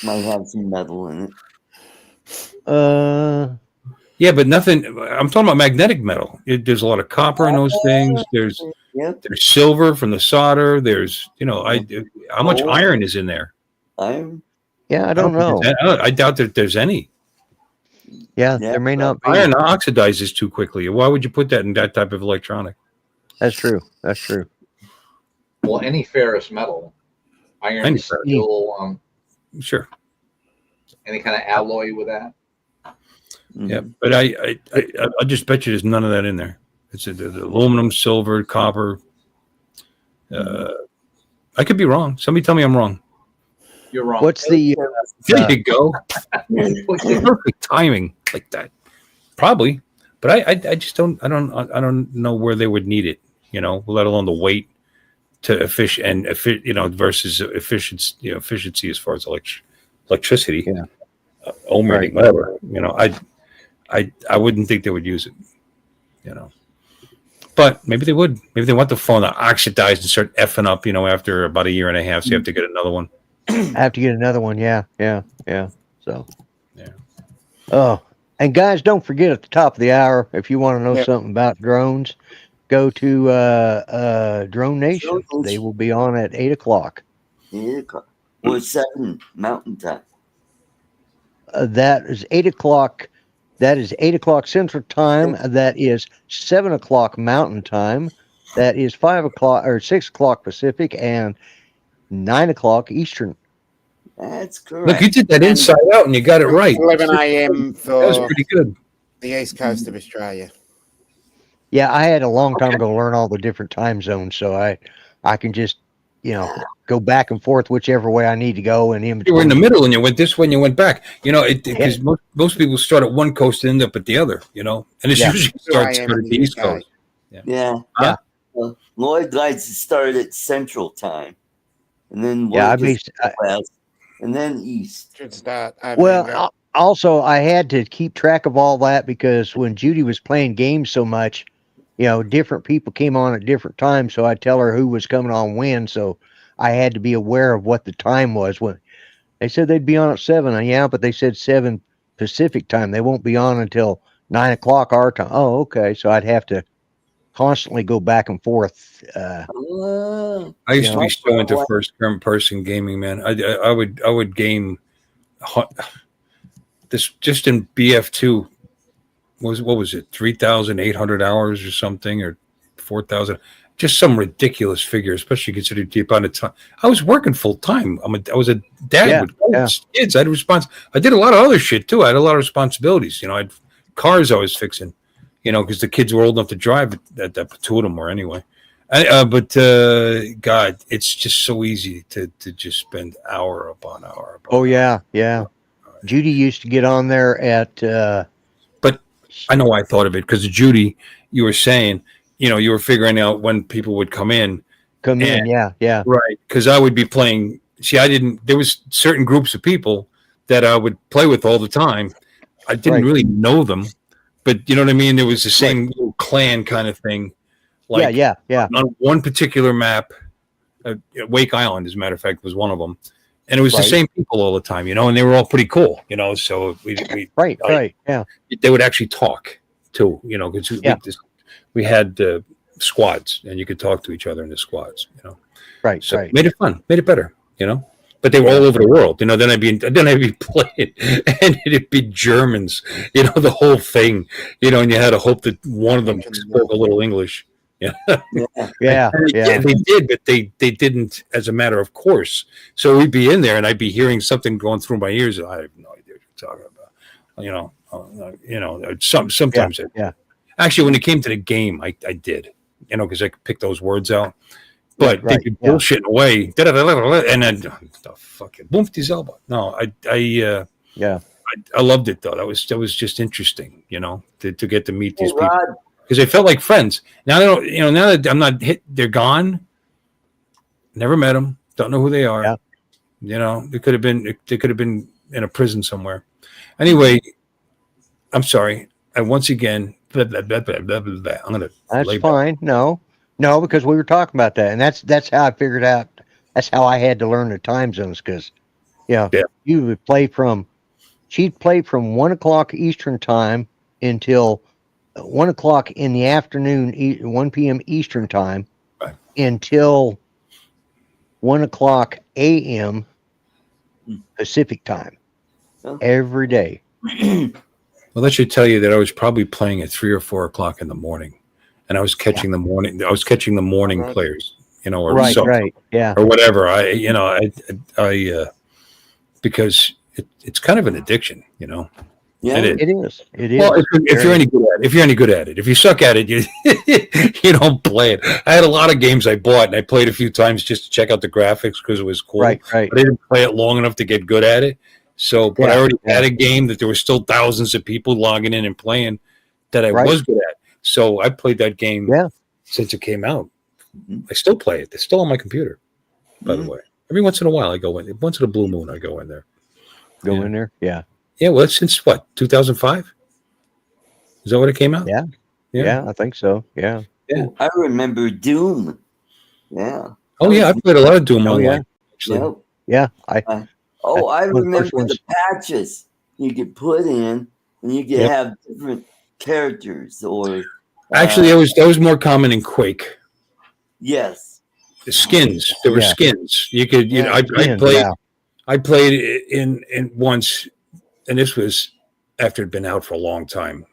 Speaker 2: might have some metal in
Speaker 1: it.
Speaker 6: Yeah, but nothing. I'm talking about magnetic metal. There's a lot of copper in those things. There's silver from the solder. There's how much iron is in there?
Speaker 2: Iron?
Speaker 1: Yeah, I don't know.
Speaker 6: I doubt that there's any.
Speaker 1: Yeah, there may not be.
Speaker 6: Iron oxidizes too quickly. Why would you put that in that type of electronic?
Speaker 1: That's true. That's true.
Speaker 4: Well, any ferrous metal Iron, steel,
Speaker 6: Sure.
Speaker 4: any kind of alloy with that.
Speaker 6: Yeah, but I just bet you there's none of that in there. It's the aluminum, silver, copper. I could be wrong. Somebody tell me I'm wrong.
Speaker 4: You're wrong.
Speaker 1: What's the
Speaker 6: There you go. Perfect timing like that. Probably, but I just don't know where they would need it. Let alone the weight to versus efficiency as far as electricity.
Speaker 1: Yeah.
Speaker 6: Ohm rating, whatever. I wouldn't think they would use it. But maybe they would. Maybe they want the phone to oxidize and start effing up. After about a year and a half, so you have to get another one.
Speaker 1: I have to get another one. Yeah. So.
Speaker 6: Yeah.
Speaker 1: Oh, and guys, don't forget at the top of the hour, if you want to know something about drones, go to Drone Nation. They will be on at 8:00.
Speaker 2: 8:00 or 7 Mountain Time.
Speaker 1: That is 8:00. That is 8:00 Central Time. That is 7:00 Mountain Time. That is 5:00 or 6:00 Pacific and 9:00 Eastern.
Speaker 2: That's correct.
Speaker 6: Look, you did that inside out, and you got it right.
Speaker 3: 11 a.m. for
Speaker 6: That was pretty good.
Speaker 3: the east coast of Australia.
Speaker 1: Yeah, I had a long time ago learn all the different time zones, so I can just go back and forth whichever way I need to go, and
Speaker 6: you were in the middle, and you went this way, and you went back. Because most people start at one coast and end up at the other. And it usually starts at the east coast.
Speaker 2: Yeah. Well, Lloyd likes to start at Central Time, and then West, and then East.
Speaker 3: Should start.
Speaker 1: Also, I had to keep track of all that because when Judy was playing games so much, different people came on at different times, so I'd tell her who was coming on when. So I had to be aware of what the time was. When they said they'd be on at 7, yeah, but they said 7 Pacific time. They won't be on until 9:00 our time. Oh, okay. So I'd have to constantly go back and forth.
Speaker 6: I used to be so into first-person gaming, man. I would game this just in BF2. What was it? 3,800 hours or something, or 4,000? Just some ridiculous figure, especially considering deep on the time. I was working full time. I was a dad with kids. I had I did a lot of other shit too. I had a lot of responsibilities. I had cars I was fixing. Because the kids were old enough to drive. That 2 of them were anyway. But God, it's just so easy to just spend hour upon hour.
Speaker 1: Yeah. Judy used to get on there at.
Speaker 6: But I know I thought of it because Judy, you were saying, you were figuring out when people would come in.
Speaker 1: Yeah.
Speaker 6: Right, because I would be playing. See, there was certain groups of people that I would play with all the time. I didn't really know them. But you know what I mean? There was the same little clan kind of thing. Like,
Speaker 1: yeah.
Speaker 6: On one particular map, Wake Island, as a matter of fact, was one of them. And it was the same people all the time, and they were all pretty cool, so we
Speaker 1: yeah.
Speaker 6: They would actually talk too, because we had squads, and you could talk to each other in the squads,
Speaker 1: Right,
Speaker 6: so made it fun, made it better, But they were all over the world, Then I'd be playing, and it'd be Germans, the whole thing, and you had to hope that one of them spoke a little English. Yeah, they did, but they didn't as a matter of course. So we'd be in there, and I'd be hearing something going through my ears. And I have no idea what you're talking about. Sometimes.
Speaker 1: Yeah.
Speaker 6: Actually, when it came to the game, I did, because I could pick those words out. But they'd be bullshitting away, and then the fucking boomty zelba. No, I loved it though. That was just interesting, to get to meet these people. Because they felt like friends. Now they don't, now that I'm not hit, they're gone. Never met them. Don't know who they are. Yeah. They could have been in a prison somewhere. Anyway, I'm sorry. And once again, blah, blah, blah, blah, blah, blah. I'm gonna.
Speaker 1: That's fine. No, because we were talking about that, and that's how I figured out. That's how I had to learn the time zones because, you would play from. She'd play from 1:00 Eastern time until 1:00 in the afternoon, 1 p.m. Eastern time, until 1:00 a.m. Pacific time every day.
Speaker 6: Well, that should tell you that I was probably playing at 3 or 4 o'clock in the morning, and I was catching the morning. I was catching the morning players. or
Speaker 1: Right,
Speaker 6: something,
Speaker 1: right. Yeah.
Speaker 6: or whatever. Because it's kind of an addiction,
Speaker 2: Yeah.
Speaker 6: It is.
Speaker 1: It is. It is.
Speaker 6: Well, if you're any good at it, if you're any good at it, if you suck at it, you you don't play it. I had a lot of games I bought and I played a few times just to check out the graphics because it was cool.
Speaker 1: Right, right.
Speaker 6: But I didn't play it long enough to get good at it. So, but I
Speaker 1: Yeah,
Speaker 6: already had
Speaker 1: yeah.
Speaker 6: a game that there were still thousands of people logging in and playing that I
Speaker 1: Right.
Speaker 6: was good at. So I played that game
Speaker 1: Yeah.
Speaker 6: since it came out.
Speaker 2: Mhm.
Speaker 6: I still play it. It's still on my computer, by the
Speaker 2: Mhm.
Speaker 6: way. Every once in a while, I go in. Once in a blue moon, I go in there.
Speaker 1: Go
Speaker 6: Yeah.
Speaker 1: in there. Yeah.
Speaker 6: Yeah, well, it's since what, 2005? Is that what it came out?
Speaker 1: Yeah. Yeah, I think so. Yeah.
Speaker 6: Yeah.
Speaker 2: I remember Doom. Yeah.
Speaker 6: Oh, yeah, I played a lot of Doom
Speaker 1: Oh,
Speaker 6: online.
Speaker 1: yeah.
Speaker 6: Actually.
Speaker 2: Yep.
Speaker 1: Yeah. I
Speaker 2: Oh, I
Speaker 1: one of the first
Speaker 2: remember the
Speaker 1: ones.
Speaker 2: patches you could put in, and you could
Speaker 6: Yep.
Speaker 2: have different characters. Or
Speaker 6: Actually, that was more common in Quake.
Speaker 2: yes,
Speaker 6: The skins. There were
Speaker 1: Yeah.
Speaker 6: skins. You could,
Speaker 3: Yeah,
Speaker 6: I
Speaker 1: Skins,
Speaker 6: played.
Speaker 1: yeah.
Speaker 6: I played in once, and this was after it'd been out for a long time.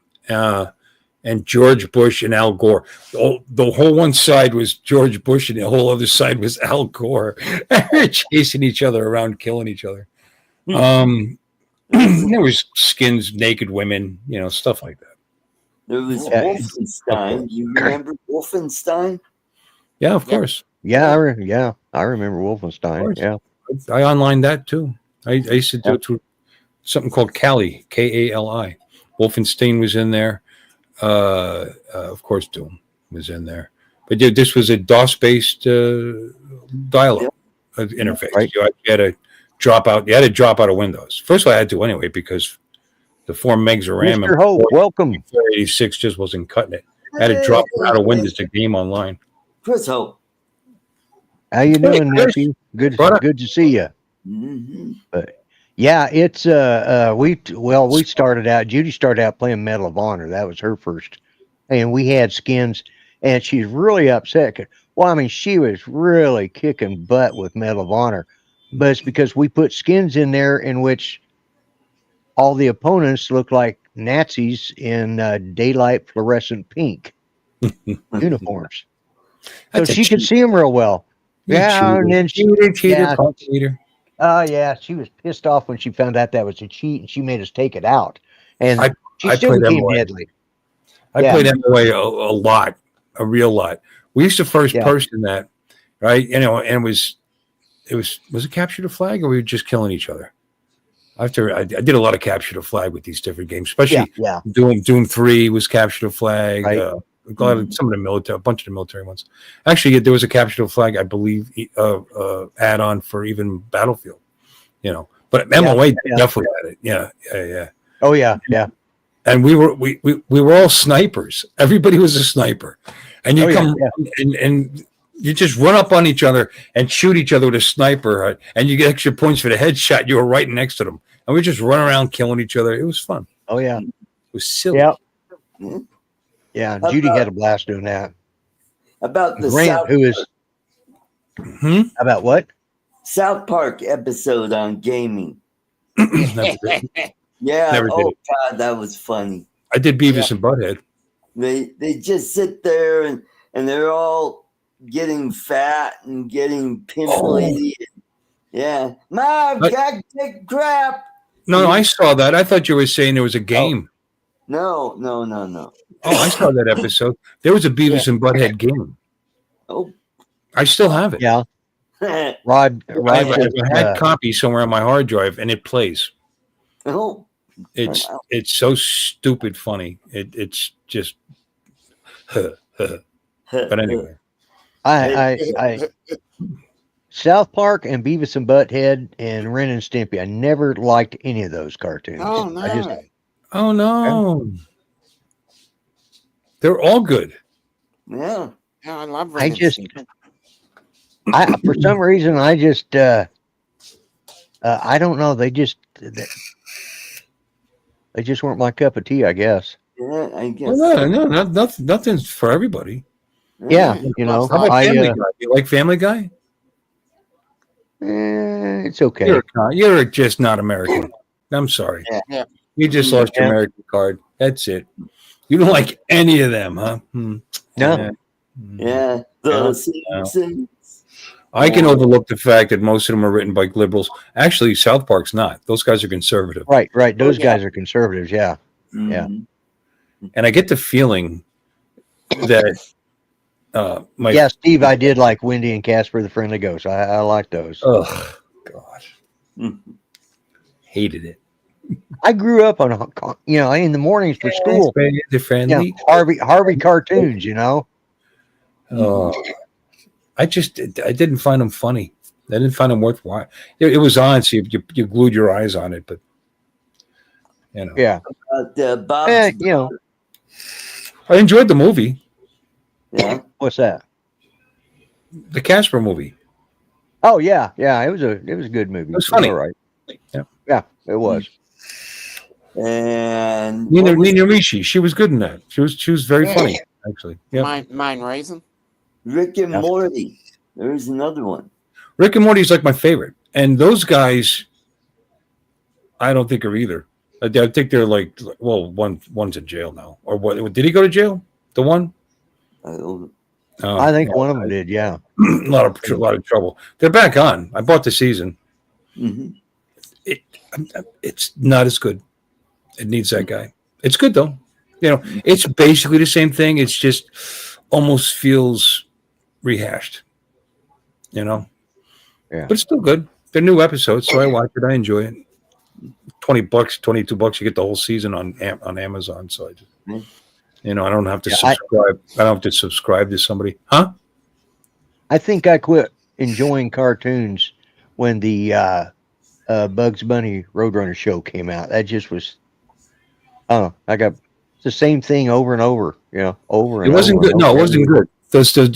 Speaker 6: And George Bush and Al Gore. The whole one side was George Bush, and the whole other side was Al Gore. They're chasing each other around, killing each other. There was skins, naked women, stuff like that.
Speaker 2: there was
Speaker 1: Yeah.
Speaker 2: Wolfenstein. You remember Wolfenstein?
Speaker 6: Yeah, of
Speaker 3: Yep.
Speaker 6: course.
Speaker 1: Yeah, I remember Wolfenstein.
Speaker 6: course.
Speaker 1: Yeah.
Speaker 6: I online that too. I used to do it through something called Kali, Kali. Wolfenstein was in there. Of course, Doom was in there. But this was a DOS-based dial-up interface.
Speaker 1: Right.
Speaker 6: You had to drop out. You had to drop out of Windows. First of all, I had to anyway because the 4 megs of RAM
Speaker 1: Mr. Hope, welcome.
Speaker 6: 486 just wasn't cutting it. I had to drop it out of Windows to game online.
Speaker 2: Chris Hope.
Speaker 1: How you doing,
Speaker 6: Chris.
Speaker 1: nephew? Good
Speaker 6: Brother.
Speaker 1: good to see you.
Speaker 2: Mm-hmm.
Speaker 1: Yeah, it's we started out. Judy started out playing Medal of Honor. That was her first, and we had skins, and she's really upset. Well, I mean, she was really kicking butt with Medal of Honor, but it's because we put skins in there in which all the opponents look like Nazis in daylight fluorescent pink uniforms, so
Speaker 6: That's a
Speaker 1: she could
Speaker 6: cheat.
Speaker 1: see them real well.
Speaker 6: You
Speaker 1: Yeah, and then
Speaker 6: cheater, punk cheater.
Speaker 1: Oh yeah, she was pissed off when she found out that was a cheat, and she made us take it out. And she
Speaker 6: I
Speaker 1: still
Speaker 6: played
Speaker 1: became
Speaker 6: MOA.
Speaker 1: deadly.
Speaker 6: I
Speaker 1: Yeah.
Speaker 6: played MOA a lot, a real lot. We used to first
Speaker 1: Yeah.
Speaker 6: person that, right? And it was it capture the flag, or we were just killing each other? After I did a lot of capture the flag with these different games, especially
Speaker 1: Yeah.
Speaker 6: Doom 3 was capture the flag.
Speaker 1: Right.
Speaker 6: A lot of some of the military, a bunch of the military ones. Actually, there was a capture the flag, I believe, add-on for even Battlefield. But MOA definitely had it. Yeah.
Speaker 1: Oh yeah.
Speaker 6: And we were all snipers. Everybody was a sniper, and you and you just run up on each other and shoot each other with a sniper, and you get extra points for the headshot. You were right next to them, and we just run around killing each other. It was fun.
Speaker 1: Oh yeah.
Speaker 6: It was silly.
Speaker 1: Yeah.
Speaker 2: Mhm.
Speaker 1: Yeah. Judy had a blast doing that.
Speaker 2: About the
Speaker 1: Grant, who is about what?
Speaker 2: South Park episode on gaming.
Speaker 6: Never did.
Speaker 2: Yeah.
Speaker 6: Never did it.
Speaker 2: God, that was funny.
Speaker 6: I did Beavis and Butthead.
Speaker 2: They just sit there and they're all getting fat and getting pimply. Yeah. Mom, gotta take crap.
Speaker 6: No, I saw that. I thought you were saying there was a game.
Speaker 2: No.
Speaker 6: Oh, I saw that episode. There was a Beavis and Butthead game.
Speaker 2: Oh.
Speaker 6: I still have it.
Speaker 1: Yeah. Rod
Speaker 6: I have
Speaker 1: says,
Speaker 6: a had copy somewhere on my hard drive, and it plays.
Speaker 2: Oh.
Speaker 6: It's so stupid funny. It's just. But anyway,
Speaker 1: I South Park and Beavis and Butthead and Ren and Stimpy. I never liked any of those cartoons.
Speaker 3: Oh no.
Speaker 1: I just
Speaker 6: oh no, they're all good.
Speaker 2: Yeah.
Speaker 3: Yeah, I love
Speaker 1: I
Speaker 3: Ren and
Speaker 1: just-
Speaker 3: Stimpy.
Speaker 1: for some reason I just I don't know. They just weren't my cup of tea, I guess.
Speaker 2: Yeah, I guess.
Speaker 6: Well, no, nothing's for everybody.
Speaker 1: Yeah, you know,
Speaker 6: How about Family Guy? You like Family Guy?
Speaker 1: it's okay.
Speaker 6: You're just not American. I'm sorry.
Speaker 3: Yeah.
Speaker 6: You just lost your
Speaker 1: Yeah.
Speaker 6: American card. That's it. You don't like any of them, huh?
Speaker 1: No.
Speaker 6: Yeah.
Speaker 2: Yeah. The
Speaker 6: Yeah.
Speaker 2: Simpsons.
Speaker 6: I can overlook the fact that most of them are written by liberals. Actually, South Park's not. Those guys are conservative.
Speaker 1: Right. Those guys are conservatives. Yeah.
Speaker 2: Mhm.
Speaker 6: And I get the feeling that
Speaker 1: Steve, I did like Wendy and Casper the Friendly Ghost. I like those.
Speaker 6: Oh, gosh.
Speaker 2: Mhm.
Speaker 6: Hated it.
Speaker 1: I grew up on, in the mornings for school.
Speaker 6: The friendly.
Speaker 1: Harvey cartoons,
Speaker 6: Oh, I didn't find them funny. I didn't find them worthwhile. It was on, so you glued your eyes on it, but
Speaker 1: Yeah.
Speaker 2: Bob's
Speaker 6: I enjoyed the movie,
Speaker 2: yeah.
Speaker 1: What's that?
Speaker 6: the Casper movie.
Speaker 1: Oh yeah. It was a good movie.
Speaker 6: It was funny.
Speaker 1: All right.
Speaker 6: Yeah.
Speaker 1: Yeah, it was.
Speaker 2: And
Speaker 6: Nina Ricci, she was good in that. She was very funny, actually. Yeah.
Speaker 3: Main reason.
Speaker 2: Rick and Morty. There's another one.
Speaker 6: Rick and Morty is like my favorite, and those guys, I don't think are either. I think they're like, well, one's in jail now, or what? Did he go to jail? The one?
Speaker 1: I think one of them did. Yeah.
Speaker 6: a lot of trouble. They're back on. I bought the season.
Speaker 2: Mm-hmm.
Speaker 6: It's not as good. It needs that guy. It's good though. It's basically the same thing. It's just almost feels rehashed.
Speaker 1: Yeah.
Speaker 6: But it's still good. They're new episodes, so I watch it. I enjoy it. $20, $22, you get the whole season on Amazon. So I just, I don't have to subscribe. I don't have to subscribe to somebody. Huh?
Speaker 1: I think I quit enjoying cartoons when the Bugs Bunny Roadrunner show came out. That just was, I got the same thing over and over. Over and
Speaker 6: it wasn't
Speaker 1: over
Speaker 6: good. No, it wasn't good.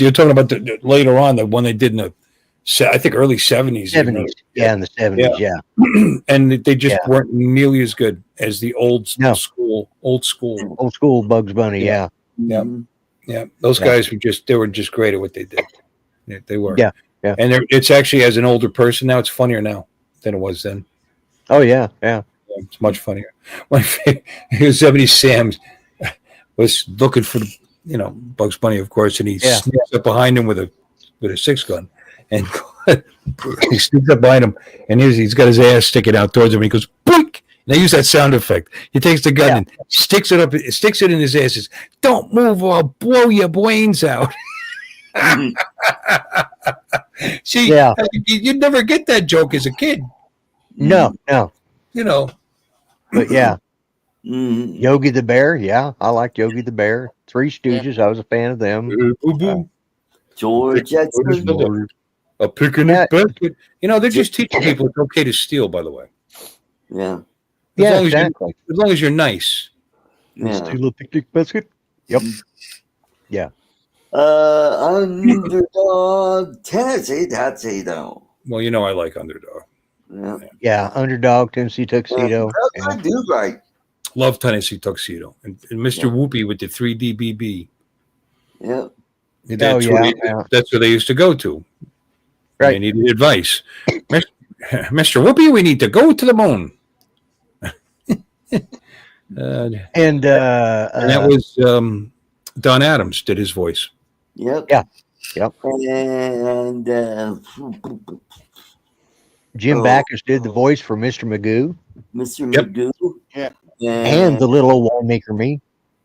Speaker 6: You're talking about later on, the one they did in the, I think, early 70s.
Speaker 1: 70s. Yeah, in the 70s. Yeah.
Speaker 6: And they just weren't nearly as good as the old school
Speaker 1: Bugs Bunny. Yeah.
Speaker 6: Yeah. Those guys were just great at what they did. They were.
Speaker 1: Yeah.
Speaker 6: And it's actually, as an older person now, it's funnier now than it was then.
Speaker 1: Oh yeah.
Speaker 6: It's much funnier. My favorite, Yosemite Sam was looking for Bugs Bunny, of course, and he sneaks up behind him with a 6-gun, and he sneaks up behind him, and he's got his ass sticking out towards him, and he goes boink. And they use that sound effect. He takes the gun and sticks it in his ass. Says, "Don't move, or I'll blow your brains out." See, you'd never get that joke as a kid.
Speaker 1: No. But yeah. Yogi the Bear. Yeah, I liked Yogi the Bear. Three Stooges. I was a fan of them.
Speaker 2: George,
Speaker 6: a picnic basket. They're just teaching people it's okay to steal, by the way.
Speaker 2: Yeah.
Speaker 1: Exactly.
Speaker 6: As long as you're nice.
Speaker 2: Yeah.
Speaker 1: Steal a picnic basket. Yep. Yeah.
Speaker 2: Underdog, Tennessee Tuxedo.
Speaker 6: Well, I like Underdog.
Speaker 1: Yeah, Underdog, Tennessee Tuxedo.
Speaker 2: I do right.
Speaker 6: Love Tennessee Tuxedo. And Mr. Whoopi with the 3D BB.
Speaker 2: Yeah.
Speaker 6: That's where they used to go to.
Speaker 1: Right.
Speaker 6: They needed advice. Mr. Whoopi, we need to go to the moon.
Speaker 1: And
Speaker 6: that was Don Adams did his voice.
Speaker 2: Yep.
Speaker 1: Yeah. Yep.
Speaker 2: And
Speaker 1: Jim Backus did the voice for Mr. Magoo.
Speaker 2: Mr. Magoo.
Speaker 3: Yeah.
Speaker 1: And the little old winemaker me.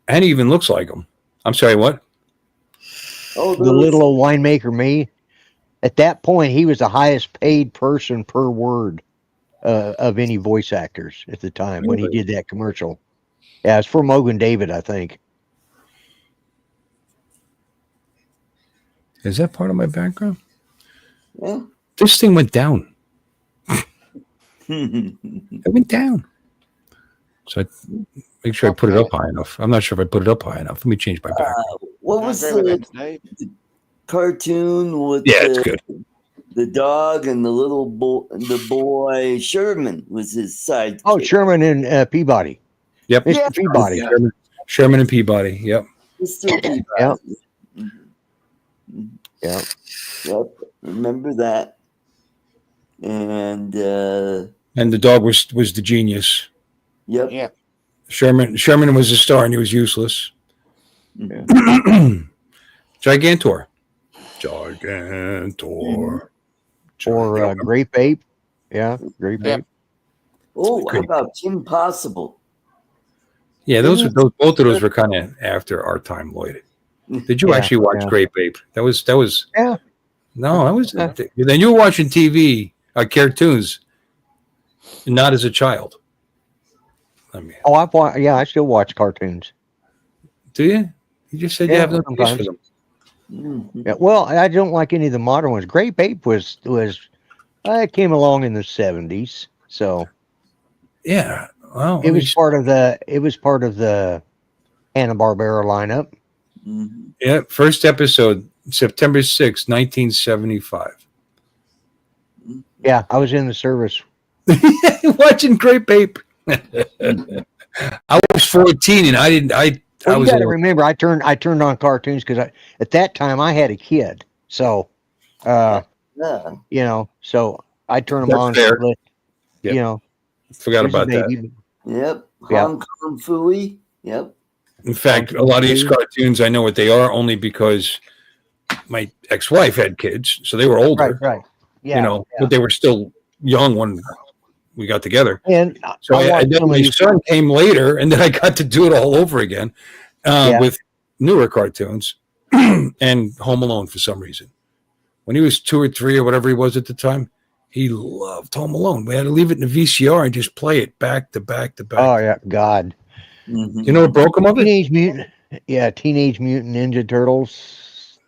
Speaker 6: And he even looks like him. I'm sorry, what?
Speaker 2: Oh,
Speaker 1: the little old winemaker me. At that point, he was the highest paid person per word of any voice actors at the time when he did that commercial. Yeah, it's for Mogan David, I think.
Speaker 6: Is that part of my background?
Speaker 2: Yeah.
Speaker 6: This thing went down. It went down. So I make sure I put it up high enough. I'm not sure if I put it up high enough. Let me change my background.
Speaker 2: What was the cartoon with
Speaker 6: it's good.
Speaker 2: The dog and the little boy Sherman was his sidekick.
Speaker 1: Oh, Sherman and Peabody.
Speaker 6: Yep.
Speaker 1: Mr. Peabody.
Speaker 6: Sherman and Peabody. Yep.
Speaker 2: Mr. Peabody.
Speaker 1: Yep.
Speaker 2: Yep. Yep. Remember that. And
Speaker 6: the dog was the genius.
Speaker 2: Yep.
Speaker 3: Yeah.
Speaker 6: Sherman was a star and he was useless.
Speaker 2: Yeah.
Speaker 6: Gigantor.
Speaker 1: or Grape Ape. Yeah, Grape
Speaker 3: Yep.
Speaker 1: Ape.
Speaker 2: Oh, how
Speaker 6: Great.
Speaker 2: about Kim Possible?
Speaker 6: Yeah, those both of those were kind of after our time, Lloyd. Did you
Speaker 1: Yeah,
Speaker 6: actually watch
Speaker 1: yeah.
Speaker 6: Grape Ape? That was
Speaker 1: Yeah.
Speaker 6: no, that was then you were watching TV, cartoons, not as a child. I mean,
Speaker 1: Oh, I still watch cartoons.
Speaker 6: do you? You just said you
Speaker 1: Yeah,
Speaker 6: have no taste for
Speaker 1: sometimes.
Speaker 6: them.
Speaker 2: Mhm.
Speaker 1: Yeah, well, I don't like any of the modern ones. Grape Ape was it came along in the 70s, so
Speaker 6: Yeah. Well,
Speaker 1: it was part of the Hanna-Barbera lineup.
Speaker 2: Mhm.
Speaker 6: yeah, first episode, September 6th, 1975.
Speaker 1: Yeah, I was in the service.
Speaker 6: Watching Grape Ape. I was 14 and I didn't I
Speaker 1: Well, you
Speaker 6: was
Speaker 1: got to
Speaker 6: a-
Speaker 1: remember, I turned on cartoons because at that time I had a kid, so
Speaker 2: Yeah.
Speaker 1: so I turn them
Speaker 6: That's
Speaker 1: on.
Speaker 6: fair.
Speaker 1: Let,
Speaker 6: Yep.
Speaker 1: You know,
Speaker 6: forgot
Speaker 1: here's a
Speaker 6: about that.
Speaker 1: baby.
Speaker 2: Yep.
Speaker 1: Yeah.
Speaker 2: Hong Kong Fooey. Yep.
Speaker 6: In fact, a lot of these cartoons I know what they are only because my ex-wife had kids, so they were older,
Speaker 1: Right. Yeah.
Speaker 6: you know, but they were still young when we got together.
Speaker 1: And
Speaker 6: So
Speaker 1: I watched
Speaker 6: and then
Speaker 1: some of
Speaker 6: my
Speaker 1: these.
Speaker 6: son came later, and then I got to do it all over again with newer cartoons and Home Alone for some reason. When he was 2 or 3 or whatever he was at the time, he loved Home Alone. We had to leave it in the VCR and just play it back to back to back.
Speaker 1: Oh yeah, God.
Speaker 2: Mhm.
Speaker 6: You know what broke him of it?
Speaker 1: Teenage Mutant Ninja Turtles.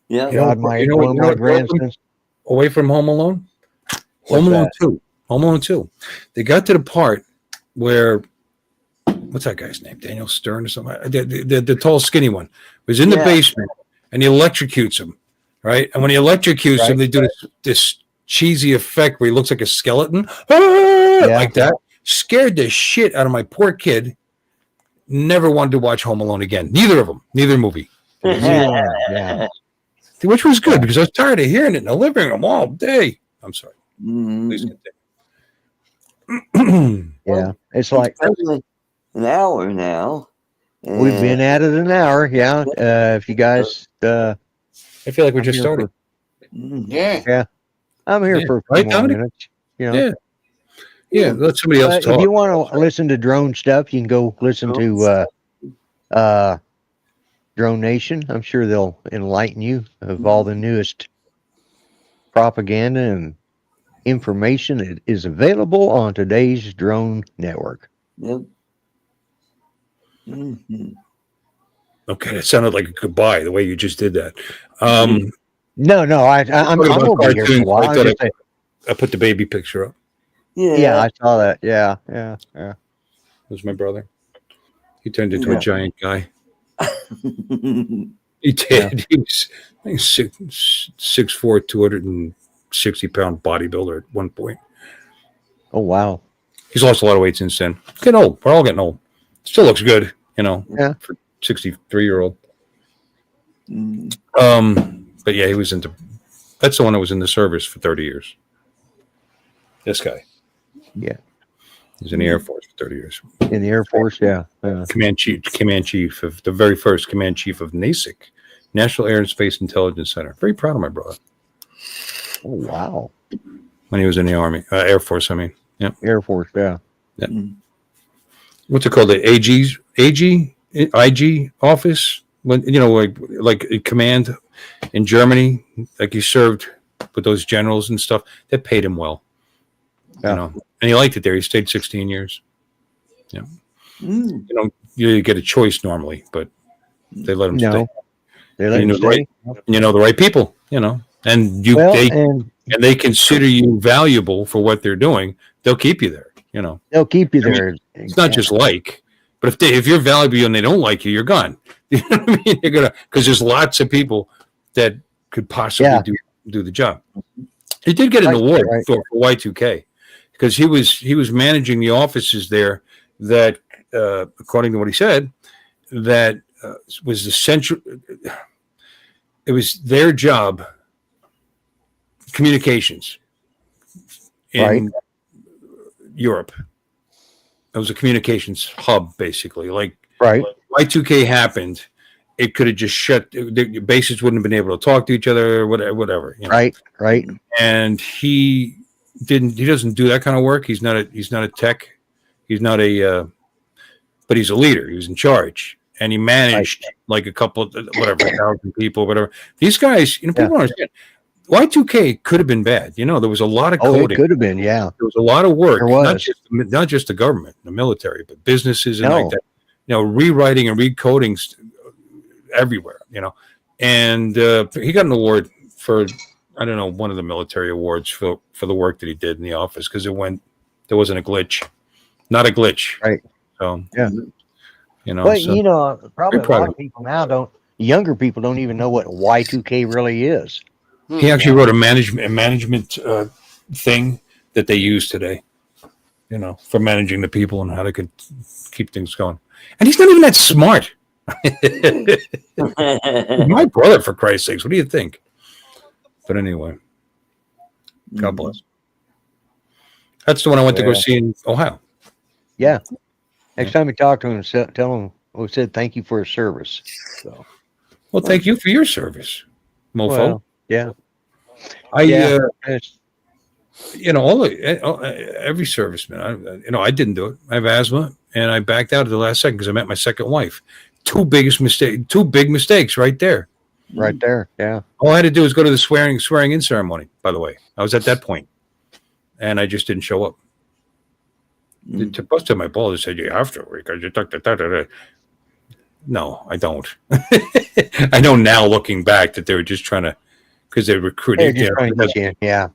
Speaker 2: Yeah.
Speaker 1: God, one of my grandsons.
Speaker 6: Away from Home Alone?
Speaker 1: What's
Speaker 6: Home Alone
Speaker 1: that?
Speaker 6: 2. Home Alone 2. They got to the part where, what's that guy's name? Daniel Stern or something? The tall, skinny one was in the basement and he electrocutes him, right? And when he electrocutes him, they do this cheesy effect where he looks like a skeleton, like that. Scared the shit out of my poor kid. Never wanted to watch Home Alone again. Neither of them. Neither movie.
Speaker 1: Yeah.
Speaker 6: Which was good because I was tired of hearing it in the living room all day. I'm sorry.
Speaker 2: Mhm.
Speaker 6: Please continue.
Speaker 1: Yeah. It's like
Speaker 2: Probably an hour now.
Speaker 1: we've been at it an hour. Yeah. If you guys,
Speaker 6: I feel like we're just starting.
Speaker 3: Yeah.
Speaker 1: I'm here
Speaker 6: Yeah.
Speaker 1: for a few
Speaker 6: Right,
Speaker 1: more
Speaker 6: Dominic?
Speaker 1: minutes. You know.
Speaker 6: Yeah, let somebody else talk.
Speaker 1: If you want to listen to drone stuff, you can go listen to Drone Nation. I'm sure they'll enlighten you of all the newest propaganda and information that is available on today's drone network.
Speaker 2: Yep. Mhm.
Speaker 6: Okay, that sounded like a goodbye the way you just did that.
Speaker 1: No, I'm
Speaker 6: about
Speaker 1: over here for a
Speaker 6: cartoons,
Speaker 1: while.
Speaker 6: I thought I put the baby picture up.
Speaker 1: Yeah, I saw that. Yeah.
Speaker 6: It was my brother. He turned into a giant guy. He did. He was I think 6'4", 260-pound bodybuilder at one point.
Speaker 1: Oh wow.
Speaker 6: He's lost a lot of weight since then. Getting old. We're all getting old. Still looks good, for 63-year-old. But yeah, he was into. That's the one that was in the service for 30 years. This guy.
Speaker 1: Yeah.
Speaker 6: He was in the Air Force for 30 years.
Speaker 1: In the Air Force, yeah.
Speaker 6: Command chief of the very first command chief of NASIC, National Air and Space Intelligence Center. Very proud of my brother.
Speaker 1: Oh wow.
Speaker 6: When he was in the Army, Air Force. I mean, yeah.
Speaker 1: Air Force, yeah.
Speaker 6: What's it called? The IG office. When like a command in Germany, like he served with those generals and stuff. They paid him well.
Speaker 1: Yeah.
Speaker 6: And he liked it there. He stayed 16 years. Yeah. You get a choice normally, but they let him stay.
Speaker 1: They let him stay.
Speaker 6: The right people, and they consider you valuable for what they're doing. They'll keep you there,
Speaker 1: They'll keep you there.
Speaker 6: It's not just but if you're valuable and they don't like you, you're gone. You know what I mean? You're because there's lots of people that could possibly do the job. He did get an award for Y2K because he was managing the offices there that, according to what he said, that was the central. It was their job, communications in Europe. It was a communications hub, basically. Like Y2K happened, it could have just shut. The bases wouldn't have been able to talk to each other, or whatever. You know?
Speaker 1: Right.
Speaker 6: And he doesn't do that kind of work. He's not a tech. He's not but he's a leader. He was in charge, and he managed like a couple, whatever, 1,000 people, whatever. These guys, people don't understand. Y2K could have been bad. There was a lot of coding.
Speaker 1: It could have been, yeah.
Speaker 6: There was a lot of work.
Speaker 1: There was.
Speaker 6: Not just the government, the military, but businesses and like that. Rewriting and recoding everywhere. And he got an award for, I don't know, one of the military awards for the work that he did in the office, because there wasn't a glitch, not a glitch.
Speaker 1: Right.
Speaker 6: So
Speaker 1: yeah. Probably a lot of people now younger people don't even know what Y2K really is.
Speaker 6: He actually wrote a management thing that they use today, for managing the people and how they could keep things going. And he's not even that smart. My brother, for Christ's sakes, what do you think? But anyway, God bless. That's the one I went to go see in Ohio.
Speaker 1: Yeah. Next time we talk to him, tell him we said thank you for his service. So.
Speaker 6: Well, thank you for your service, mofo.
Speaker 1: Well, yeah.
Speaker 6: Every serviceman. I didn't do it. I have asthma, and I backed out at the last second because I met my second wife. Two big mistakes right there.
Speaker 1: Right there, yeah.
Speaker 6: All I had to do was go to the swearing in ceremony. By the way, I was at that point, and I just didn't show up. To busted my balls, they said you have to because you took the. No, I don't. I know now, looking back, that they were just trying to, because they recruited.
Speaker 1: Yeah,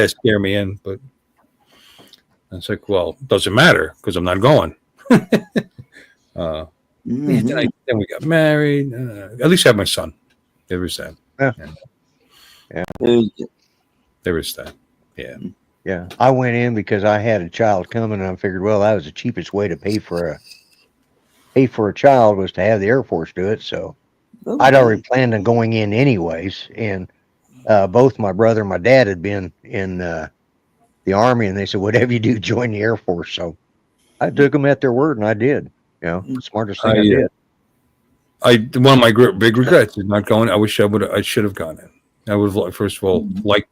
Speaker 6: scare me in. But it's like, well, it doesn't matter because I'm not going. Then we got married. At least I have my son. There was that.
Speaker 1: Yeah.
Speaker 6: There was that. Yeah.
Speaker 1: Yeah. I went in because I had a child coming, and I figured, well, that was the cheapest way to pay for a child was to have the Air Force do it. So I'd already planned on going in anyways. And both my brother and my dad had been in the Army, and they said, whatever you do, join the Air Force. So I took them at their word, and I did. Smartest thing I did.
Speaker 6: One of my big regrets is not going. I should have gone in. I would have, first of all, liked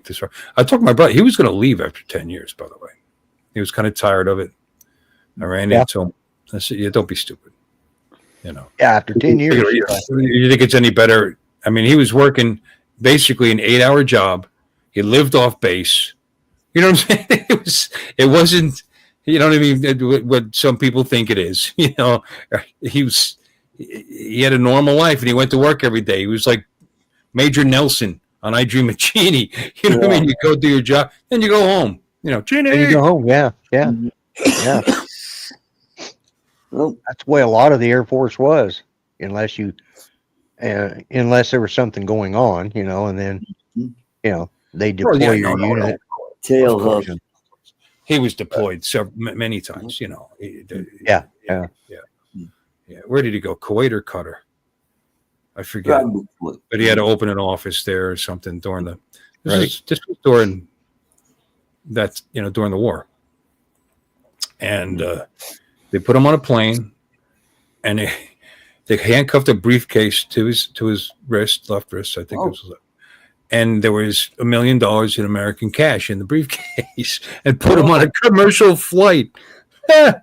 Speaker 6: this. I talked to my brother. He was going to leave after 10 years, by the way. He was kind of tired of it. I ran into him. I said, yeah, don't be stupid.
Speaker 1: Yeah, after 10 years.
Speaker 6: You think it's any better? I mean, he was working basically an 8-hour job. He lived off base. You know what I'm saying? It wasn't, you know what I mean, what some people think it is. He had a normal life, and he went to work every day. He was like Major Nelson on I Dream of Jeannie. You know what I mean? You go do your job, then you go home. Jeannie.
Speaker 1: Then you go home, yeah. Well, that's the way a lot of the Air Force was, unless there was something going on, and then, they deploy your unit.
Speaker 2: Tail hook.
Speaker 6: He was deployed many times,
Speaker 1: Yeah.
Speaker 6: Where did he go? Kuwait or Qatar? I forget. But he had to open an office there or something during this was during that, during the war. And they put him on a plane, and they handcuffed a briefcase to his wrist, left wrist, I think it was left. And there was $1 million in American cash in the briefcase, and put him on a commercial flight. Him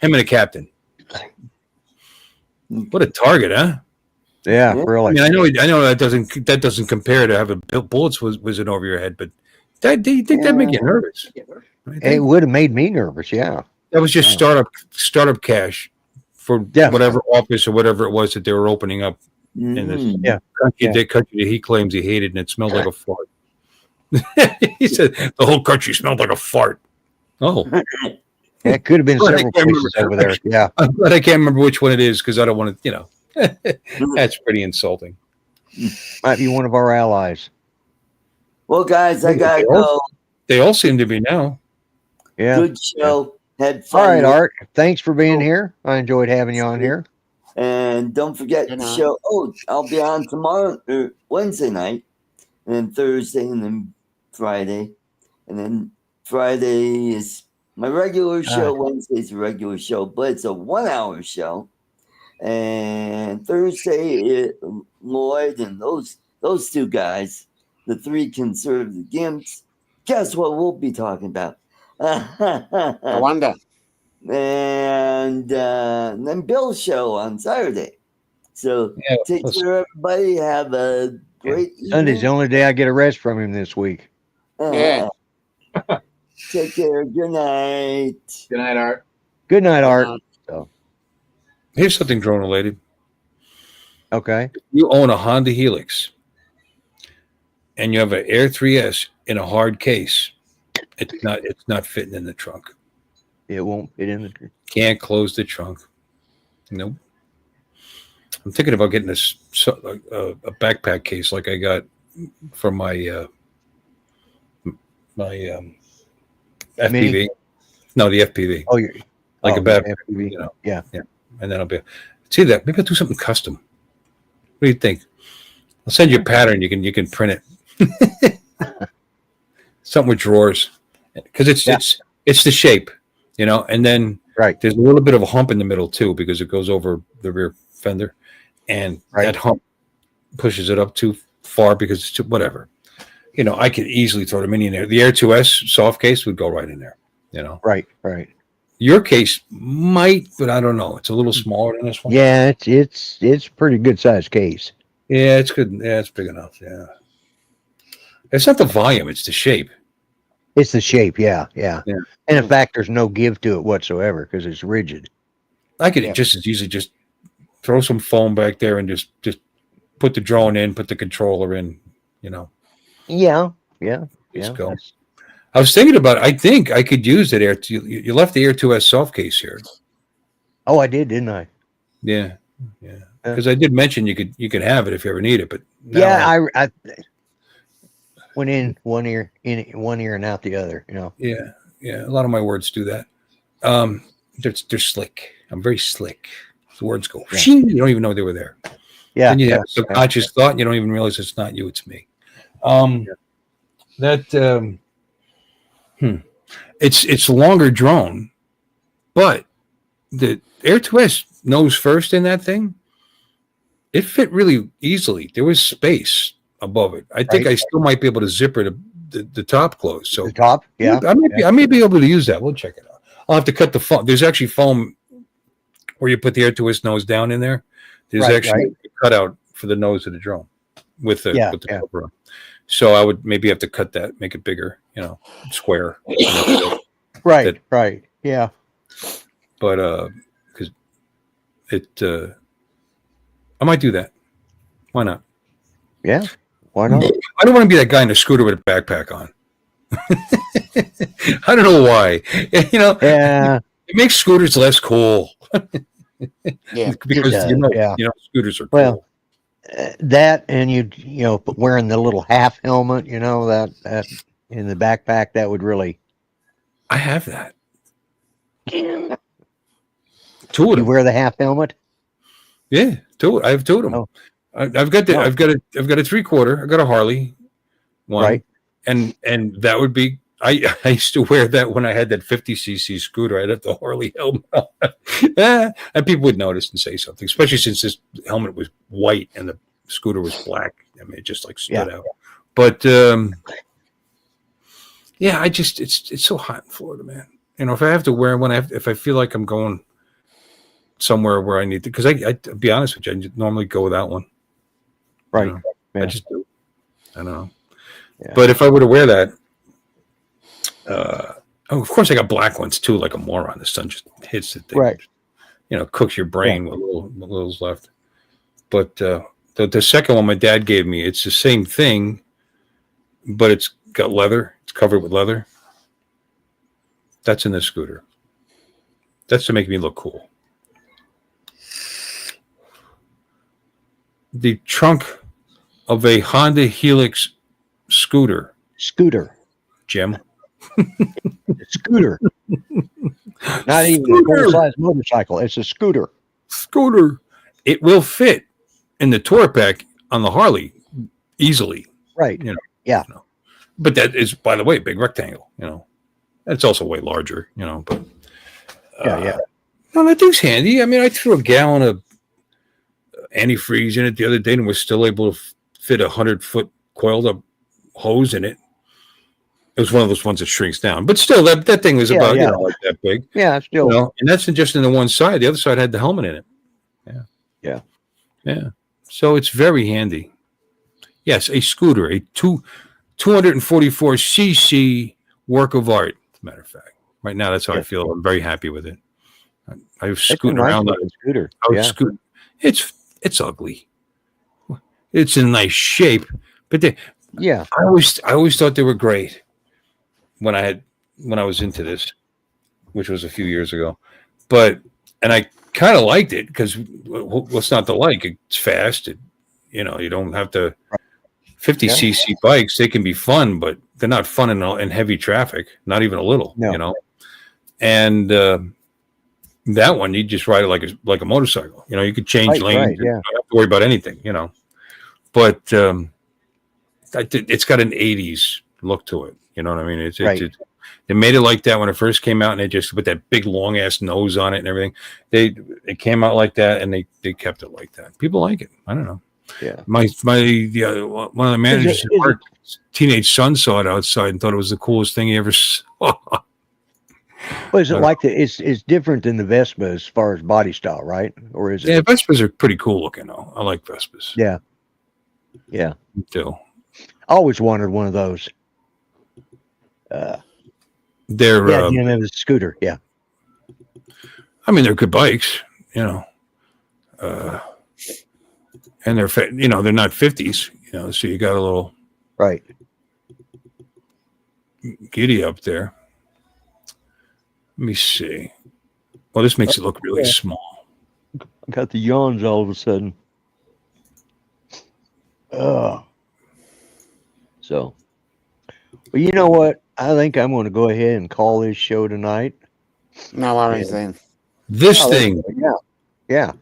Speaker 6: and a captain. What a target, huh?
Speaker 1: Yeah, really.
Speaker 6: I mean, I know that doesn't compare to having bullets whizzing over your head, but do you think that make you nervous?
Speaker 1: It would have made me nervous. Yeah,
Speaker 6: that was just startup cash for whatever office or whatever it was that they were opening up in this country that he claims he hated, and it smelled like a fart. He said the whole country smelled like a fart. Oh.
Speaker 1: It could have been several places over there. Yeah.
Speaker 6: But I can't remember which one it is because I don't want to, that's pretty insulting.
Speaker 1: Might be one of our allies.
Speaker 2: Well, guys, I got to go.
Speaker 6: They all seem to be now.
Speaker 1: Yeah.
Speaker 2: Good show. Had fun.
Speaker 1: All right, Art. Thanks for being here. I enjoyed having you on here.
Speaker 2: And don't forget the show. Oh, I'll be on tomorrow, Wednesday night, and then Thursday, and then Friday. And then Friday is my regular show. Wednesday's a regular show, but it's a 1-hour show. And Thursday, Lloyd and those two guys, the three conservative gimps. Guess what we'll be talking about?
Speaker 3: I wonder.
Speaker 2: And then Bill's show on Saturday. So
Speaker 6: Yeah,
Speaker 2: take care, everybody. Have a great
Speaker 1: Sunday's the
Speaker 2: evening.
Speaker 1: only day I get a rest from him this week.
Speaker 3: Yeah.
Speaker 2: Take care. Good night.
Speaker 4: Good night, Art.
Speaker 1: Good night, Art.
Speaker 6: here's something drone related.
Speaker 1: Okay.
Speaker 6: You own a Honda Helix and you have an Air 3S in a hard case. It's not fitting in the trunk.
Speaker 1: It won't fit in the.
Speaker 6: Can't close the trunk. Nope. I'm thinking about getting a backpack case like I got for my FPV.
Speaker 1: Mini?
Speaker 6: No, the FPV.
Speaker 1: Oh, you're
Speaker 6: Like a bad,
Speaker 1: FPV.
Speaker 6: you know.
Speaker 1: Yeah.
Speaker 6: And then I'll be see that. Maybe I'll do something custom. What do you think? I'll send you a pattern. You can print it. Something with drawers, because it's the shape, you know. And then
Speaker 1: Right.
Speaker 6: there's a little bit of a hump in the middle too, because it goes over the rear fender, and that hump pushes it up too far because it's too whatever. You know, I could easily throw the mini in there. The Air 2S soft case would go right in there. You know,
Speaker 1: Right.
Speaker 6: your case might, but I don't know. It's a little smaller than this one.
Speaker 1: Yeah, it's pretty good sized case.
Speaker 6: Yeah, it's good. Yeah, it's big enough. Yeah. It's not the volume, it's the shape.
Speaker 1: It's the shape, yeah.
Speaker 6: Yeah.
Speaker 1: And in fact, there's no give to it whatsoever because it's rigid.
Speaker 6: I could just as easily just throw some foam back there and just put the drone in, put the controller in, you know.
Speaker 1: Yeah.
Speaker 6: Just go. I was thinking about it. I think I could use that Air. You left the Air 2S soft case here.
Speaker 1: Oh, I did, didn't I?
Speaker 6: Yeah. Because I did mention you could have it if you ever need it, but
Speaker 1: I went in one ear and out the other, you know.
Speaker 6: Yeah. A lot of my words do that. They're slick. I'm very slick. The words go.
Speaker 1: Yeah.
Speaker 6: You don't even know they were there.
Speaker 1: Yeah.
Speaker 6: Then you have a subconscious thought, and you don't even realize it's not you, it's me. It's a longer drone, but the Air 2S nose first in that thing, it fit really easily. There was space above it. I think I still might be able to zipper the top closed. So
Speaker 1: the top, yeah.
Speaker 6: I may be able to use that. We'll check it out. I'll have to cut the foam. There's actually foam where you put the Air 2S nose down in there. There's actually a cutout for the nose of the drone with the cover on. So I would maybe have to cut that, make it bigger, you know, square.
Speaker 1: Right. Yeah.
Speaker 6: But because I might do that. Why not?
Speaker 1: Yeah. Why not?
Speaker 6: I don't want to be that guy in a scooter with a backpack on. I don't know why. You know,
Speaker 1: Yeah.
Speaker 6: it makes scooters less cool.
Speaker 3: Yeah.
Speaker 6: Because you know, scooters are cool.
Speaker 1: Well, that and you know, wearing the little half helmet, you know, that in the backpack, that would really.
Speaker 6: I have that. Two of
Speaker 1: You
Speaker 6: them.
Speaker 1: wear the half helmet?
Speaker 6: Yeah, two. I have two of them.
Speaker 1: Oh.
Speaker 6: I've got the. I've got a 3/4. I got a Harley one,
Speaker 1: Right.
Speaker 6: And that would be. I used to wear that when I had that 50cc scooter. I'd have the Harley helmet on. And people would notice and say something, especially since this helmet was white and the scooter was black. I mean, it just like stood out. But yeah, it's so hot in Florida, man. You know, if I have to wear one, if I feel like I'm going somewhere where I need to, because I to be honest with you, I normally go without one.
Speaker 1: Right.
Speaker 6: You know?
Speaker 1: Yeah.
Speaker 6: I just do. I don't know.
Speaker 1: Yeah.
Speaker 6: But if I were to wear that, of course I got black ones too, like a moron. The sun just hits the thing.
Speaker 1: Right.
Speaker 6: You know, cooks your brain with little's left. But the second one my dad gave me, it's the same thing, but it's got leather. It's covered with leather. That's in the scooter. That's to make me look cool. The trunk of a Honda Helix scooter. Jim.
Speaker 1: Scooter. Not even a full-size motorcycle. It's a scooter.
Speaker 6: It will fit in the tour pack on the Harley easily.
Speaker 1: Right.
Speaker 6: You know.
Speaker 1: Yeah.
Speaker 6: You know. But that is, by the way, a big rectangle. You know. It's also way larger. You know. But
Speaker 1: Yeah.
Speaker 6: no, that thing's handy. I mean, I threw a gallon of antifreeze in it the other day, and we're still able to fit 100-foot coiled up hose in it. It was one of those ones that shrinks down, but still, that thing was about like that big.
Speaker 1: Yeah, still.
Speaker 6: And that's just in the one side. The other side had the helmet in it. Yeah. So it's very handy. Yes, a scooter, a 244cc work of art. As a matter of fact, right now that's how I feel. I'm very happy with it. I was scooting around on a
Speaker 1: scooter.
Speaker 6: It's ugly. It's in nice shape, but I always thought they were great when I was into this, which was a few years ago. And I kind of liked it because what's not to like? It's fast. You don't have to. 50cc bikes, they can be fun, but they're not fun in heavy traffic, not even a little. And that one, you just ride it like a motorcycle. You could change lanes. You don't have to worry about anything. But it's got an 80s look to it. You know what I mean? They made it like that when it first came out, and they just put that big long ass nose on it and everything. It came out like that, and they kept it like that. People like it. I don't know.
Speaker 1: Yeah.
Speaker 6: One of the managers at work, teenage son saw it outside and thought it was the coolest thing he ever saw.
Speaker 1: Well, is it like it's different than the Vespa as far as body style, right? Or is it?
Speaker 6: Yeah, Vespas are pretty cool looking though. I like Vespas.
Speaker 1: Yeah.
Speaker 6: Me too.
Speaker 1: I always wanted one of those.
Speaker 6: They're
Speaker 1: the scooter. Yeah.
Speaker 6: I mean, they're good bikes, and they're they're not 50s, so you got a little giddy up there. Let me see. Well, this makes it look really small.
Speaker 1: I got the yawns all of a sudden. So, well, you know what? I think I'm going to go ahead and call this show tonight.
Speaker 3: No worries then.
Speaker 6: This thing.
Speaker 1: Yeah.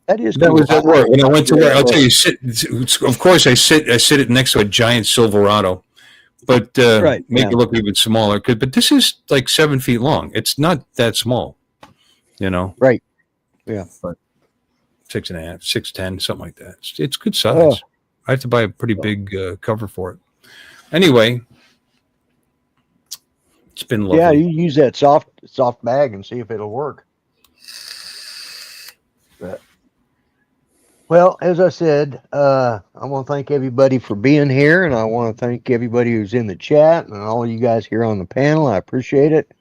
Speaker 1: That
Speaker 6: cool. Was at work. When I went to work, I'll tell you, of course, I sit it next to a giant Silverado, but make it look even smaller. But this is like 7 feet long. It's not that small,
Speaker 1: Right. Yeah.
Speaker 6: But 6.5, 6'10", something like that. It's good size. I have to buy a pretty big cover for it. Anyway, it's been lovely.
Speaker 1: Yeah, you use that soft bag and see if it'll work. But, well, as I said, I want to thank everybody for being here, and I want to thank everybody who's in the chat and all you guys here on the panel. I appreciate it.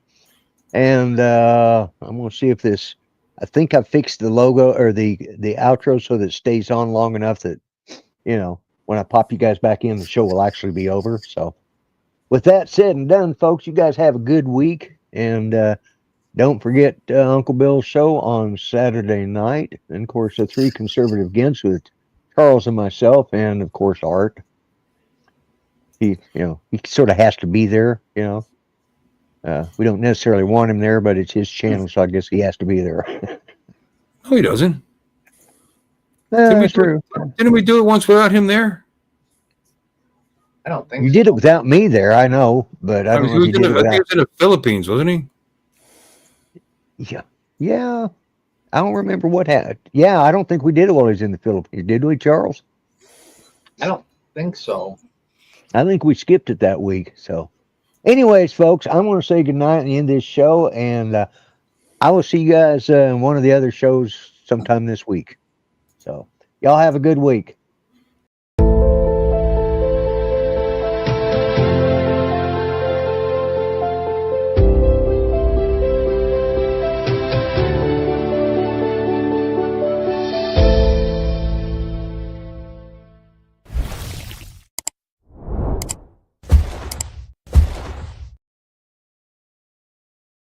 Speaker 1: And I'm going to see if this. I think I fixed the logo or the outro so that it stays on long enough that when I pop you guys back in, the show will actually be over. So, with that said and done, folks, you guys have a good week, and don't forget Uncle Bill's show on Saturday night. And, of course, the 3 Conservative Gents with Charles and myself, and, of course, Art. He sort of has to be there, We don't necessarily want him there, but it's his channel, so I guess he has to be there.
Speaker 6: No, he doesn't.
Speaker 1: That's true.
Speaker 6: Didn't we do it once without him there?
Speaker 4: I don't think
Speaker 1: you did it without me there, I know, but I don't know if you did it without.
Speaker 6: I think he was in the Philippines, wasn't he?
Speaker 1: Yeah. I don't remember what happened. Yeah, I don't think we did it while he was in the Philippines, did we, Charles?
Speaker 4: I don't think so.
Speaker 1: I think we skipped it that week. So, anyways, folks, I'm going to say goodnight and end this show, and I will see you guys in one of the other shows sometime this week. So, y'all have a good week.